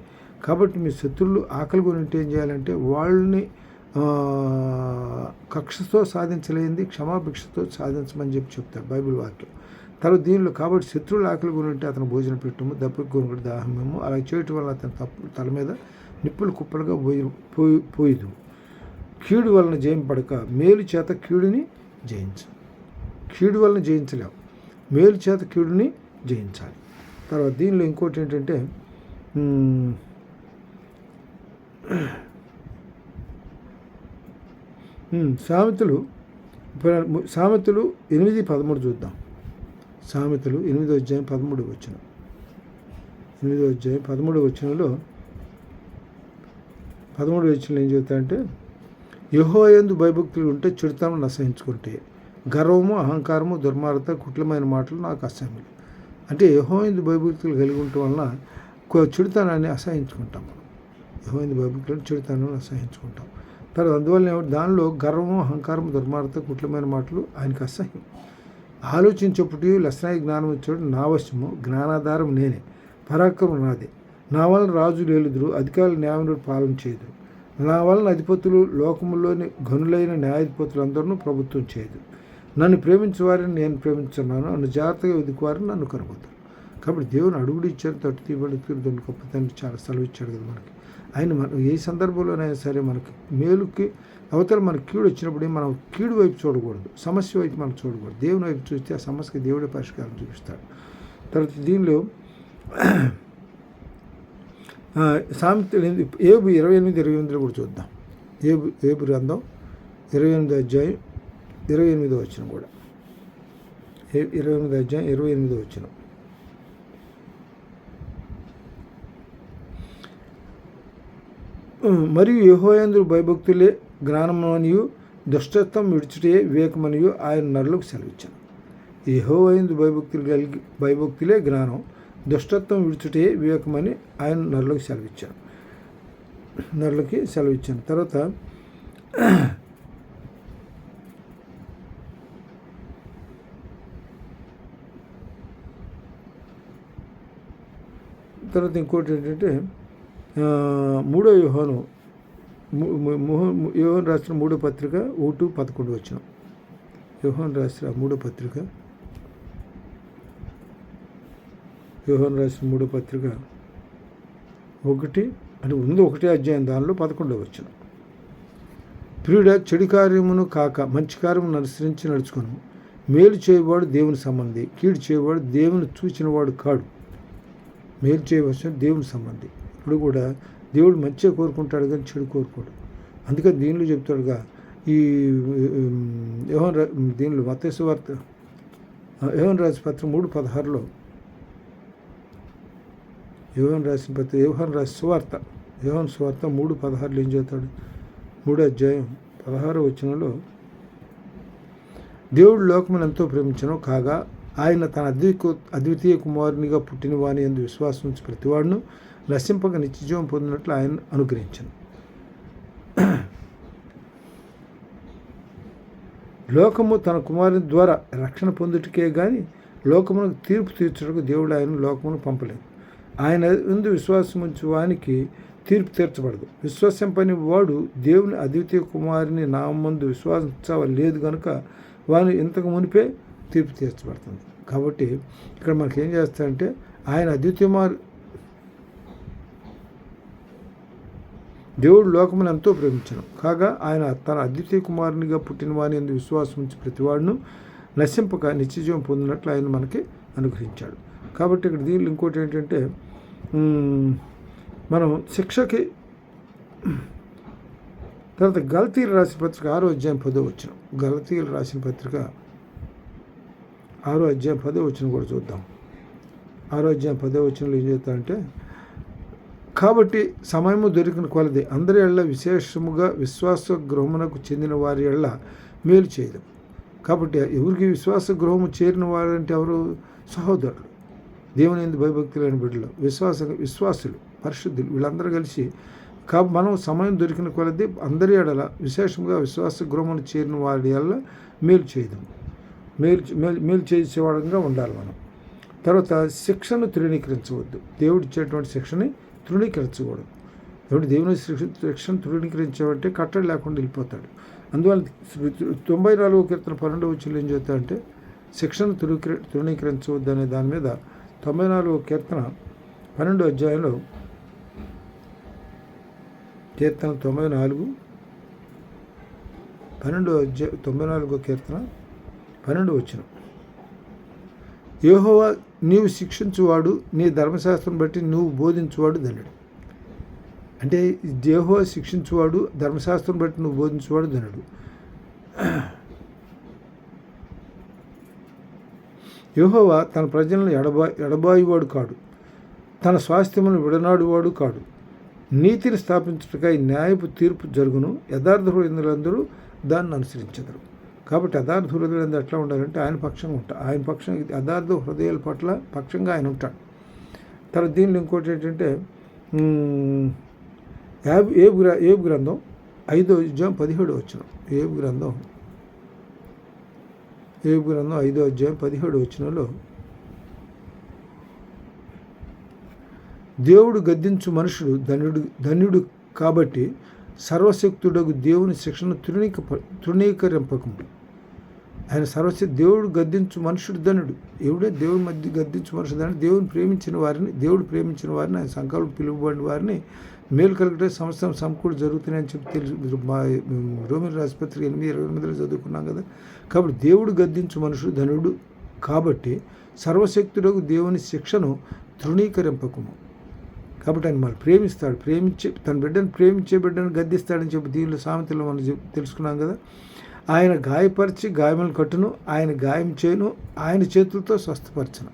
కాబట్టి మీ శత్రువులు ఆకలి గురింటే ఏం చేయాలంటే వాళ్ళని కక్షతో సాధించలేనిది క్షమాభిక్షతో సాధించమని చెప్తారు బైబిల్ వాక్యం. తర్వాత దీనిలో కాబట్టి శత్రువుల ఆకలి గురింటే అతను భోజనం పెట్టము, దప్పికి గురించి దాహమేమో. అలా చేయటం వల్ల అతని తల మీద నిప్పులు కుప్పలుగా పోయిదు. కీడు వలన జయింపడక మేలు చేత కీడుని జయించు. కీడు వలన జయించలేవు, మేలు చేత కీడుని జయించాలి. తర్వాత దీనిలో ఇంకోటి ఏంటంటే సామెతలు 8:13 చూద్దాం. సామెతలు 8వ అధ్యాయం 13వ వచనం. 8వ అధ్యాయం 13వ వచనంలో 13వ వచనంలో ఏం చెబుతాయంటే, యెహోవా యందు భయభక్తులు ఉంటే చెడుతనం అసహించుకుంటే గర్వము, అహంకారము, దుర్మార్గత, కుటిలమైన మాటలు నాకు అసహ్యం. అంటే యెహోవా యందు భయభక్తులు కలిగి ఉండటం వలన చెడుతనాన్ని అసహించుకుంటాం. మనం యెహోవా యందు భయభక్తులను చెడుతనాన్ని అసహించుకుంటాం. తర్వాత అందువల్ల దానిలో గర్వము, అహంకారం, దుర్మార్గత, కుటిలమైన మాటలు ఆయనకు అసహ్యం. ఆలోచించేప్పుడు లక్షణాయి జ్ఞానం వచ్చాడు నా వశము, జ్ఞానాధారం నేనే, పరాక్రమం నాదే. నా వలన రాజులు ఏలుదురు, అధికారులు న్యాయమును పాలన చేయదు. నా వలన అధిపతులు, లోకములోని గనులైన న్యాయాధిపతులందరూ ప్రభుత్వం చేయదు. నన్ను ప్రేమించే వారిని నేను ప్రేమించున్నాను, నన్ను జాగ్రత్తగా వెతుకువారిని నన్ను కనుగొతారు. కాబట్టి దేవుని అడుగులు ఇచ్చారు, తట్టు తీయబడుతున్నారు, దాన్ని గొప్పతనాన్ని చాలా సెలవు ఇచ్చాడు కదా మనకి. ఆయన ఏ సందర్భంలోనైనా సరే మనకి మేలుకి అవతల మనకి కీడు వచ్చినప్పుడు మనం కీడు వైపు చూడకూడదు, సమస్య వైపు మనం చూడకూడదు. దేవుని వైపు చూస్తే ఆ సమస్యకి దేవుడే పరిష్కారం చూపిస్తాడు. తర్వాత దీనిలో సామెతలు ఏబు 28-28 కూడా చూద్దాం. ఏబు గ్రంథం 28వ అధ్యాయం 28వ వచనం కూడా. 28వ అధ్యాయం 28వ వచనం. మరియు యెహోవా యందు భయభక్తులే జ్ఞానమనియు, దుష్టత్వం విడిచుటే వివేకమనియు ఆయన నరులకు సెలవిచ్చాను. యెహోవా యందు భయభక్తులే జ్ఞానం, దుష్టత్వం విడిచుటే వివేకమని ఆయన నరులకి సెలవిచ్చాను. తర్వాత ఇంకోటి ఏంటంటే 3వ యోహాను రాసిన 3వ పత్రిక 1-11 వచనం. యోహాను రాసిన 3వ పత్రిక 1 అంటే ముందు 1 అధ్యాయం దానిలో 11వ వచనం. ప్రియుడా, చెడు కార్యమును కాక మంచి కార్యమును అనుసరించి నడుచుకును. మేలు చేయవాడు దేవుని సంబంధి, కీడు చేయవాడు దేవుని చూచినవాడు కాడు. మేలు చేయవలసిన దేవుని సంబంధి. ఇప్పుడు కూడా దేవుడు మంచిగా కోరుకుంటాడు కానీ చెడు కోరుకోడు. అందుకని దీనిలో చెప్తాడుగా ఈ దీనిలో మత్తయి సువార్త యోహాను రాసిన పత్రం 3:16లో యోహాను సువార్త 3:16 ఏం చెబుతాడు? 3వ అధ్యాయం 16వ వచనంలో, దేవుడు లోకమును ఎంతో ప్రేమించను కాగా ఆయన తన అద్వితీయ కుమారునిగా పుట్టిన వాని యందు విశ్వాసం ఉంచి ప్రతివాడును నశింపక నిత్యజీవం పొందినట్లు ఆయన అనుగ్రహించను. లోకము తన కుమారుని ద్వారా రక్షణ పొందుటకే కానీ లోకమునకు తీర్పు తీర్చుటకు దేవుడు ఆయన లోకమును పంపలేదు. ఆయన యందు విశ్వాసం ఉంచి వానికి తీర్పు తీర్చబడదు. విశ్వాసింపని వాడు దేవుని అద్వితీయ కుమారుని నామందు విశ్వాసించలేదు కనుక వాని ఇంతకు మునిపే తీర్పు తీర్చబడుతుంది. కాబట్టి ఇక్కడ మనకి ఏం చేస్తారంటే ఆయన దేవుడు లోకమును ఎంతో ప్రేమించను కాగా ఆయన తన అద్వితీయ కుమారునిగా పుట్టిన వాని యందు విశ్వాసం ఉంచి ప్రతివాడును నశింపక నిత్యజీవం పొందినట్లు ఆయన మనకి అనుగ్రహించాడు. కాబట్టి ఇక్కడ దీనిలో ఇంకోటి ఏంటంటే మనం శిక్షకి తర్వాత గలతీయులు రాసిన పత్రిక 6వ అధ్యాయం 10వ వచనం. గలతీయులు రాసిన పత్రిక 6వ అధ్యాయం 10వ వచనం కూడా చూద్దాం. 6వ అధ్యాయం 10వ వచనంలో ఏం చేస్తారంటే, కాబట్టి సమయము దొరికిన కొలది అందరి ఏళ్ల విశేషముగా విశ్వాస గృహమునకు చెందిన వారి ఏళ్ల మేలు చేయదు. కాబట్టి ఎవరికి విశ్వాస గృహము చేరిన వారంటే ఎవరు? సహోదరులు, దేవుని యందు భయభక్తులైన బిడ్డలు, విశ్వాసులు, పరిశుద్ధులు, వీళ్ళందరూ కలిసి మనం సమయం దొరికిన కొలది అందరి ఏడల విశేషంగా విశ్వాస గృహమును చేరిన వారి ఏళ్ల మేలు చేయదు. మేలు చేసేవాడంగా ఉండాలి మనం. తర్వాత శిక్షను తృణీకరించవద్దు. దేవుడు ఇచ్చేటువంటి శిక్షని తృణీకరించకూడదు. దేవుని శిక్షను తృణీకరించేవంటే కట్టడి లేకుండా వెళ్ళిపోతాడు. అందువల్ల 94వ కీర్తన 12వ వచనంలో ఏం చెప్తాడంటే శిక్షను తృణీకరించవద్దు అనే దాని మీద 94వ కీర్తన 12వ అధ్యాయంలో కీర్తన 94వ కీర్తన 12వ వచనం. యెహోవా నీవు శిక్షించువాడు, నీ ధర్మశాస్త్రం బట్టి నువ్వు బోధించువాడు ధన్యుడు. అంటే యెహోవా శిక్షించువాడు, ధర్మశాస్త్రం బట్టి నువ్వు బోధించువాడు ధనుడు. యెహోవా తన ప్రజలను ఎడబాయువాడు కాడు, తన స్వాస్థ్యమును విడనాడువాడు కాడు. నీతిని స్థాపించుటకై న్యాయపు తీర్పు జరుగును, యథార్థ హృదయులందరూ దాన్ని అనుసరించెదరు. కాబట్టి యథార్థ హృదయులందరూ ఎట్లా ఉండాలంటే ఆయన పక్షంగా ఉంటాడు. ఆయన పక్షం యథార్థ హృదయాల పట్ల పక్షంగా ఆయన ఉంటాడు. తర్వాత దీనిలో ఇంకోటి ఏంటంటే ఏబు గ్రంథం 5:17 ఏబు గ్రంథం 5:17 దేవుడు గద్దించు మనుషుడు ధన్యుడు కాబట్టి సర్వశక్తుడగు దేవుని శిక్షను తృణీకరింపకము. ఆయన దేవుడు గద్దించు మనుషుడు ధనుడు. దేవుడి మధ్య గద్దించు మనుషుడు ధనుడు. దేవుడు ప్రేమించిన వారిని ఆయన సంకల్పం పిలువబడిన వారిని మేలు కలిగితే సంవత్సరం సమకూడు జరుగుతున్నాయని చెప్పి తెలుసు. రోమిల ఆసుపత్రి 8:28 చదువుకున్నాం కదా. కాబట్టి దేవుడు గద్దించు మనుషుడు ధనుడు కాబట్టి సర్వశక్తుడగు దేవుని శిక్షను తృణీకరింపకము. కాబట్టి ఆయన మళ్ళీ ప్రేమిస్తాడు, తన బిడ్డను ప్రేమించే బిడ్డను గద్దిస్తాడని చెప్పి దీనిలో సామెతలో మనం తెలుసుకున్నాం కదా. ఆయన గాయపరిచి గాయములను కట్టును, ఆయన గాయం చేయను, ఆయన చేతులతో స్వస్థపరచును.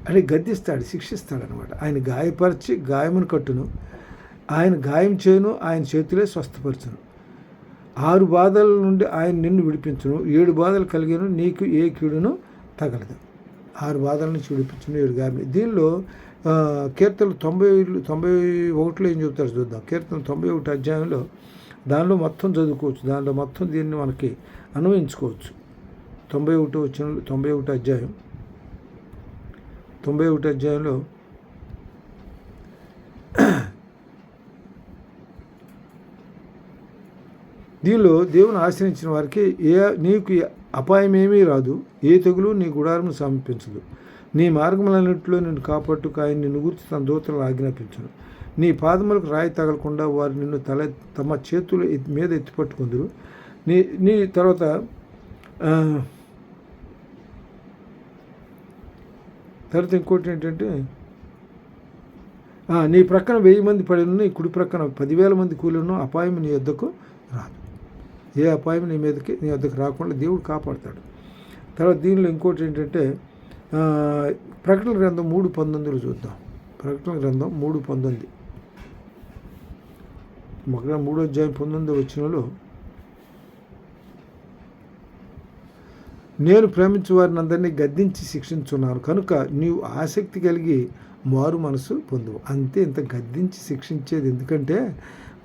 అని గద్దిస్తాడు, శిక్షిస్తాడు అనమాట. ఆయన గాయపరిచి గాయమును కట్టును, ఆయన గాయం చేయను, ఆయన చేతులే స్వస్థపరచును. 6 బాధల నుండి ఆయన నిన్ను విడిపించును, 7 బాధలు కలిగిన నీకు ఏ కీడును తగలదు. 6 బాధల నుంచి విడిపించును, 7 గాయం. దీనిలో కీర్తనలు 91 ఏం చెబుతారు చూద్దాం. కీర్తన 91 అధ్యాయంలో దానిలో మొత్తం చదువుకోవచ్చు, దానిలో మొత్తం దీన్ని మనకి అన్వయించుకోవచ్చు. 91 అధ్యాయంలో దీనిలో దేవుని ఆశ్రయించిన వారికి నీకు అపాయమేమీ రాదు, ఏ తెగులు నీ గుడారము సమీపించదు. నీ మార్గములన్నింటిలో నిన్ను కాపాడుటకు ఆయన నిన్ను గురించి తన దూతలను ఆజ్ఞాపించును. నీ పాదములకు రాయి తగలకుండా వారు నిన్ను తమ చేతుల మీద ఎత్తిపట్టుకుందరు. నీ తర్వాత ఇంకోటి ఏంటంటే నీ ప్రక్కన 1000 మంది పడిన నీ కుడి ప్రక్కన 10,000 మంది కూలిన అపాయం నీ యొద్దకు రాదు. ఏ అపాయం నీ వద్దకు రాకుండా దేవుడు కాపాడుతాడు. తర్వాత దీనిలో ఇంకోటి ఏంటంటే ప్రకటన గ్రంథం 3:19 చూద్దాం. ప్రకటన గ్రంథం 3:19 3వ అధ్యాయం 19 నేను ప్రేమించు వారిని అందరినీ గద్దించి శిక్షించున్నాను కనుక నీవు ఆసక్తి కలిగి మారు మనసు పొందువు. అంతే, ఇంత గద్దించి శిక్షించేది ఎందుకంటే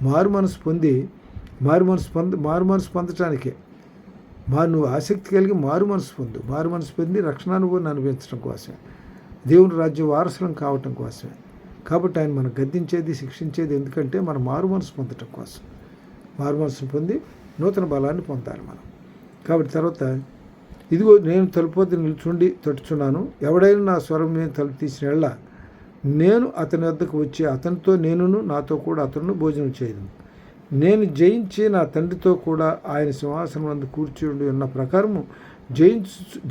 మారు మనసు పొందటానికే. నువ్వు ఆసక్తి కలిగి మారు మనసు పొంది రక్షణానుభవాన్ని అనుభవించడం కోసమే, దేవుని రాజ్య వారసులం కావటం కోసమే. కాబట్టి ఆయన మనం గద్దించేది శిక్షించేది ఎందుకంటే మన మారు మనసు పొందటం కోసం. మారు మనసును పొంది నూతన బలాన్ని పొందాలి మనం. కాబట్టి తర్వాత ఇదిగో నేను తలుపు వద్ద నిల్చుండి తట్టుచున్నాను, ఎవడైనా నా స్వరం మీద తలుపు తీసిన ఎడల నేను అతని వద్దకు వచ్చి అతనితో నేనును నాతో కూడా అతను భోజనం చేయదు. నేను జయించి నా తండ్రితో కూడా ఆయన సింహాసనం నందు కూర్చుండి ఉన్న ప్రకారము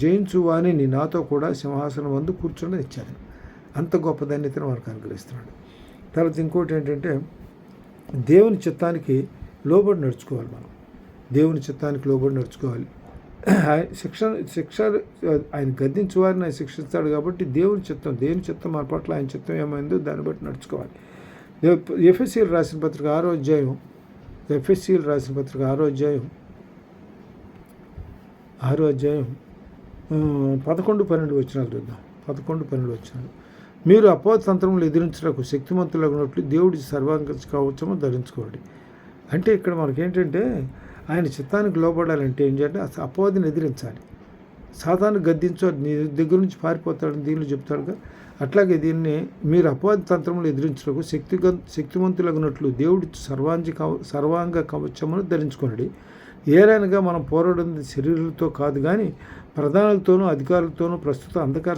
జయించు వాణిని నాతో కూడా సింహాసనం నందు కూర్చుని ఇచ్చాను. అంత గొప్ప ధన్యతను మనకు అనుగ్రహిస్తున్నాడు. తర్వాత ఇంకోటి ఏంటంటే దేవుని చిత్తానికి లోబడి నడుచుకోవాలి. మనం దేవుని చిత్తానికి లోబడి నడుచుకోవాలి. శిక్ష ఆయన గద్దించు వారిని ఆయన శిక్షిస్తాడు కాబట్టి దేవుని చిత్తం మన పట్ల ఆయన చిత్తం ఏమైందో దాన్ని బట్టి నడుచుకోవాలి. ఎఫ్ఎస్సీలు రాసిన పత్రిక 6వ అధ్యాయం 11-12 వచనాలు చూద్దాం. 11-12 మీరు అపవాదంత్రములు ఎదిరించడానికి శక్తిమంతులగినట్లు దేవుడి సర్వాంగ కవచము ధరించుకోండి. అంటే ఇక్కడ మనకేంటంటే ఆయన చిత్తానికి లోపడాలంటే ఏం చేయాలంటే అపవాదిని ఎదిరించాలి. సాతాను గద్దించు, నీ దగ్గర నుంచి పారిపోతాడని దీనిలో చెప్తాడుగా. అట్లాగే దీన్ని మీరు అపవాది తంత్రములు ఎదిరించడానికి శక్తివంతులగినట్లు దేవుడి సర్వాంగ కవచమును ధరించుకోండి. ఏరైనగా మనం పోరాడుతుంది శరీరులతో కాదు కానీ ప్రధానులతోనూ అధికారులతోనూ ప్రస్తుత అంధకార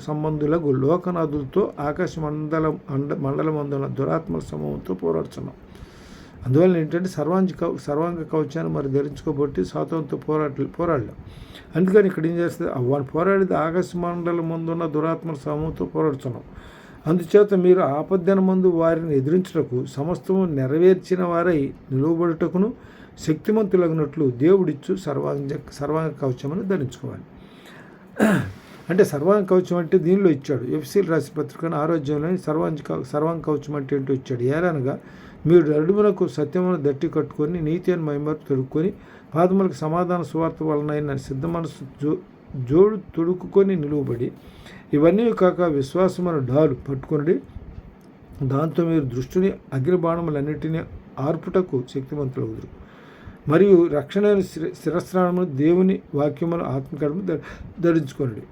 సంబంధులకు లోకనాథులతో ఆకాశ మండలమందున దురాత్మల సమూహంతో పోరాడుతున్నాం. అందువల్ల ఏంటంటే సర్వాంగ కవచాన్ని మరి ధరించుకోబట్టి సాతానుతో పోరాడలేం. అందుకని ఇక్కడ ఏం చేస్తుంది, వాడు పోరాడేది ఆకాశ మండలం ముందున్న దురాత్మల సమూహంతో పోరాడుతున్నాం. అందుచేత మీరు ఆపద్దనమందు వారిని ఎదిరించుటకు సమస్తము నెరవేర్చిన వారై నిలువబడుటకును శక్తిమంతులగినట్లు దేవుడిచ్చు సర్వాంగ కవచమని ధరించుకోవాలి. అంటే సర్వాంగ కవచం అంటే దీనిలో ఇచ్చాడు. ఎఫ్సీలు రాసిన పత్రికను ఆరోగ్యంలోని సర్వాంగ కవచం అంటే ఏంటో ఇచ్చాడు. ఏలనగా మీరు నడుమునకు సత్యమును దట్టి కట్టుకొని నీతి అని మహిమ తొడుక్కొని పాదములకు సమాధాన సువార్త వలన సిద్ధ మనసు జోడు తొడుక్కుని నిలువబడి ఇవన్నీ కాక విశ్వాసమైన డాలు పట్టుకొని దాంతో మీరు దృష్టిని అగ్నిబాణములన్నిటినీ ఆర్పుటకు శక్తివంతులవుదురు. మరియు రక్షణ శిరస్నానమును దేవుని వాక్యమును ఆత్మకడము ధరించుకోండి.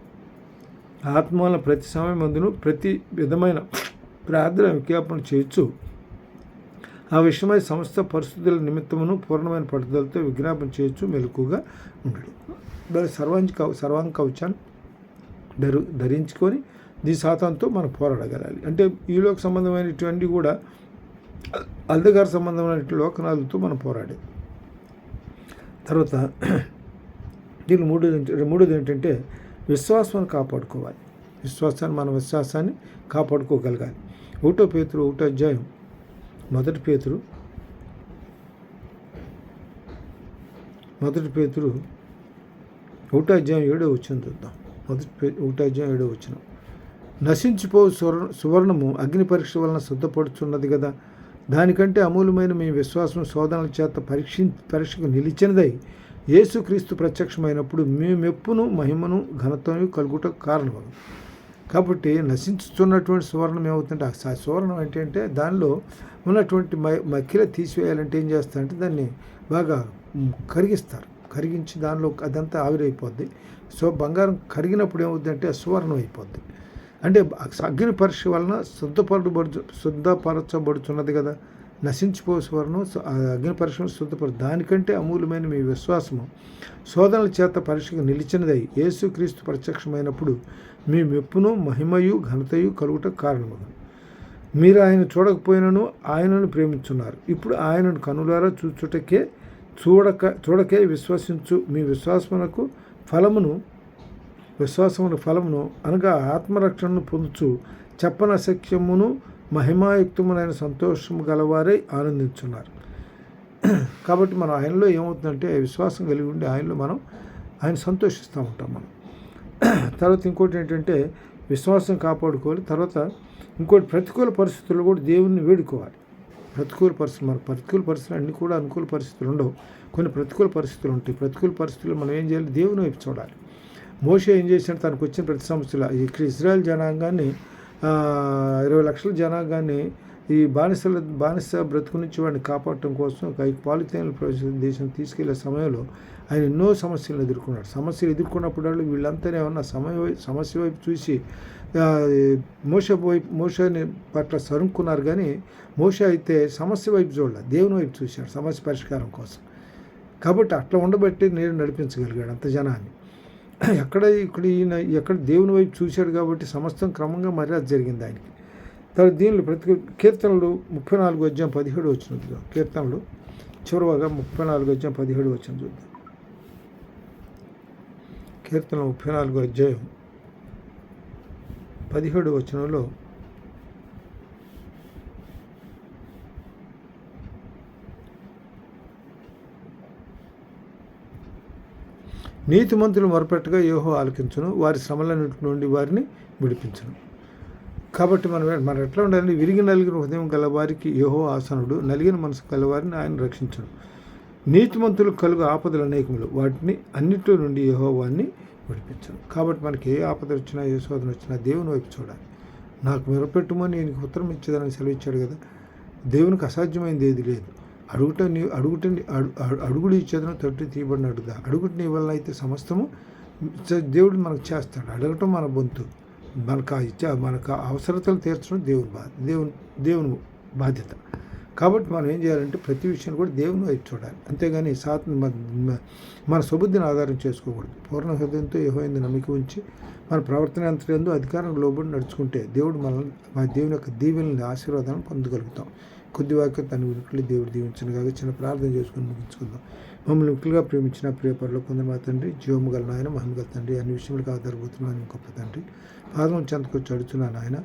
ఆత్మ వలన ప్రతి సమయమందును ప్రతి విధమైన ప్రార్థన విజ్ఞాపన చేయొచ్చు. ఆ విషయమై సమస్త పరిస్థితుల నిమిత్తమును పూర్ణమైన పట్టుదలతో విజ్ఞాపన చేయొచ్చు. మెలకుగా ఉండడు. దాని సర్వాంగ కవచాన్ని ధరించుకొని దీ సాతానుతో మనం పోరాడగలాలి. అంటే ఈలోక సంబంధమైనటువంటి కూడా అంధకార సంబంధమైనటువంటి లోకనాలతో మనం పోరాడేది. తర్వాత దీని మూడోది ఏంటంటే విశ్వాసాన్ని కాపాడుకోవాలి. విశ్వాసాన్ని కాపాడుకోగలగాలి. 1 పేతురు 1 అధ్యాయం 1 పేతురు 1 అధ్యాయం 7వ వచనం చూద్దాం. 1 అధ్యాయం 7వ వచనం. నశించిపో సువర్ణము అగ్ని పరీక్ష వలన శుద్ధపడుచున్నది కదా, దానికంటే అమూల్యమైన మీ విశ్వాసం శోధనల చేత పరీక్షకు నిలిచినదై యేసుక్రీస్తు ప్రత్యక్షమైనప్పుడు మీ మెప్పును మహిమను ఘనతను కలుగుటకు కారణం. కాబట్టి నశించుతున్నటువంటి సువర్ణం ఏమవుతుందంటే ఆ సువర్ణం ఏంటంటే దానిలో ఉన్నటువంటి మక్కిల తీసివేయాలంటే ఏం చేస్తారంటే దాన్ని బాగా కరిగిస్తారు. కరిగించి దానిలో అదంతా ఆవిరైపోద్ది. సో బంగారం కరిగినప్పుడు ఏమవుతుందంటే సువర్ణం అయిపోద్ది. అంటే అగ్ని పరీక్ష వలన శుద్ధపరచబడుతున్నది కదా, నశించిపో సువర్ణం అగ్ని పరీక్షను శుద్ధపడు. దానికంటే అమూల్యమైన మీ విశ్వాసము శోధనల చేత పరీక్షకు నిలిచినదై యేసుక్రీస్తు ప్రత్యక్షమైనప్పుడు మీ మెప్పును మహిమయు ఘనతయు కలుగుటకు కారణమగు. మీరు ఆయన చూడకపోయినను ఆయనను ప్రేమించున్నారు. ఇప్పుడు ఆయనను కనులారా చూడకే విశ్వసించు మీ విశ్వాసమునకు ఫలమును అనగా ఆత్మరక్షణను పొందుచు చెప్పనశక్యమును మహిమాయుక్తమునైన సంతోషము గలవారై ఆనందించున్నారు. కాబట్టి మనం ఆయనలో ఏమవుతుందంటే విశ్వాసం కలిగి ఉండి ఆయన సంతోషిస్తూ ఉంటాం మనం. తర్వాత ఇంకోటి ఏంటంటే విశ్వాసం కాపాడుకోవాలి. తర్వాత ఇంకోటి ప్రతికూల పరిస్థితుల్లో కూడా దేవుణ్ణి వేడుకోవాలి. ప్రతికూల పరిస్థితులు అన్నీ కూడా అనుకూల పరిస్థితులు ఉండవు. కొన్ని ప్రతికూల పరిస్థితులు ఉంటాయి. ప్రతికూల పరిస్థితుల్లో మనం ఏం చేయాలి? దేవుని వైపు చూడాలి. మోషే ఏం చేసినట్టు తనకు వచ్చిన ప్రతి సంవత్సరం ఇజ్రాయెల్ జనాంగాన్ని 20 లక్షల జనాంగాన్ని ఈ బానిస బ్రతుకు నుంచి వాడిని కాపాడటం కోసం పాలితీన్ల దేశం తీసుకెళ్లే సమయంలో ఆయన ఎన్నో సమస్యలను ఎదుర్కొన్నాడు. సమస్యలు ఎదుర్కొన్నప్పుడు వీళ్ళంతా ఏమన్నా సమస్య వైపు చూసి మోషని పట్ల సరుక్కున్నారు. కానీ మోషే అయితే సమస్య వైపు చూడలేదు, దేవుని వైపు చూశాడు సమస్య పరిష్కారం కోసం. కాబట్టి అట్లా ఉండబట్టి నేను నడిపించగలిగాడు అంత జనాన్ని. ఎక్కడ దేవుని వైపు చూశాడు కాబట్టి సమస్తం క్రమంగా మర్యాద జరిగింది ఆయనకి. తర్వాత దీనిలో కీర్తనలు 34 అధ్యాయం 17 వచనం చూద్దాం. కీర్తనలు చివరిగా 34 అధ్యాయం 17 వచనం చూద్దాం. కీర్తనలు 34 అధ్యాయం 17 వచనంలో నీతిమంతులు మొరపెట్టగా యెహోవా ఆలకించును, వారి శ్రమలన్నిటి నుండి వారిని విడిపించును. కాబట్టి మనం ఎట్లా ఉండాలంటే విరిగి నలిగిన హృదయం గలవారికి యెహోవా ఆసనుడు, నలిగిన మనసు గలవారిని ఆయన రక్షించును. నీతిమంతులు కలుగు ఆపదలు అనేకములు, వాటిని అన్నింటి నుండి యెహోవాని విడిపించను. కాబట్టి మనకి ఏ ఆపద వచ్చినా ఏ శోధన వచ్చినా దేవుని వైపు చూడాలి. నాకు మొరపెట్టుమని నీకు ఉత్తరం ఇచ్చేదని సెలవిచ్చాడు కదా. దేవునికి అసాధ్యమైంది ఏది లేదు. అడుగుడు ఇచ్చేదను తట్టు తీయబడిన అడుగుదా. అడుగుటి నీ వల్ల అయితే సమస్తము దేవుడు మనకు చేస్తాడు. అడగటం మన బొంతు. మనకు అవసరతలు తీర్చడం దేవుని బాధ్యత. కాబట్టి మనం ఏం చేయాలంటే ప్రతి విషయాన్ని కూడా దేవుని వైపు చూడాలి. అంతేగాని మన సుబుద్ధిని ఆధారం చేసుకోకూడదు. పూర్ణ హృదయంతో యెహోవాయందు నమ్మిక ఉంచి మన ప్రవర్తన అంతరందు అధికారం లోబడి నడుచుకుంటే మన దేవుని యొక్క దీవెనని ఆశీర్వాదాలను పొందగలుగుతాం. కొద్ది వాక్యం తన ఉనికిలో దేవుడు దీవించను కాక చిన్న ప్రార్థన చేసుకుని ముగించుకుందాం. మమ్మల్ని ఉక్కులుగా ప్రేమించిన ప్రియపరలో కొందరు మా తండ్రి, జీవము గల నాయన, మహిమ గల తండ్రి, అన్ని విషయములకు ఆధారపోతున్నాను గొప్ప తండ్రి, పాదం చెంతకొచ్చి అడుచున్నాను ఆయన.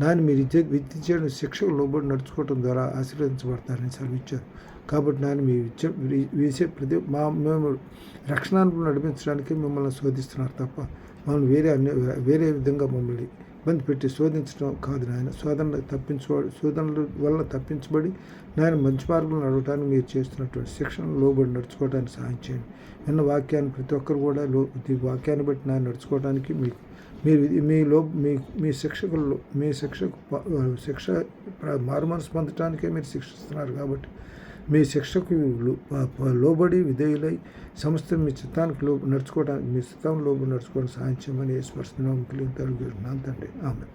నాయన మీరు విధించిన శిక్షకు లోబడి నడుచుకోవడం ద్వారా ఆశీర్వదించబడతారని సెలవిచ్చారు. కాబట్టి నాయన మీ వేసే ప్రతి మేము రక్షణాన్ని నడిపించడానికి మిమ్మల్ని శోధిస్తున్నారు తప్ప మమ్మల్ని వేరే విధంగా మమ్మల్ని ఇబ్బంది పెట్టి శోధించడం కాదు నాయన. శోధనల వల్ల తప్పించబడి నాయన మంచి మార్గంలో నడవడానికి మీరు చేస్తున్నటువంటి శిక్షణ లోబడి నడుచుకోవడానికి సహాయం చేయండి. విన్న వాక్యాన్ని ప్రతి ఒక్కరు కూడా ఈ వాక్యాన్ని బట్టి నాయన నడుచుకోవడానికి మీ శిక్ష మారుమనసు పొందటానికే మీరు శిక్షిస్తున్నారు. కాబట్టి మీ శిక్షకు లోబడి విధేయులై సమస్త మీ చిత్తానికి నడుచుకోవడానికి మీ చిత్తం లోబడి నడుచుకోవడానికి సాయం చేయమని యేసు పరిశుద్ధ నామములో తండ్రి. ఆమేన్.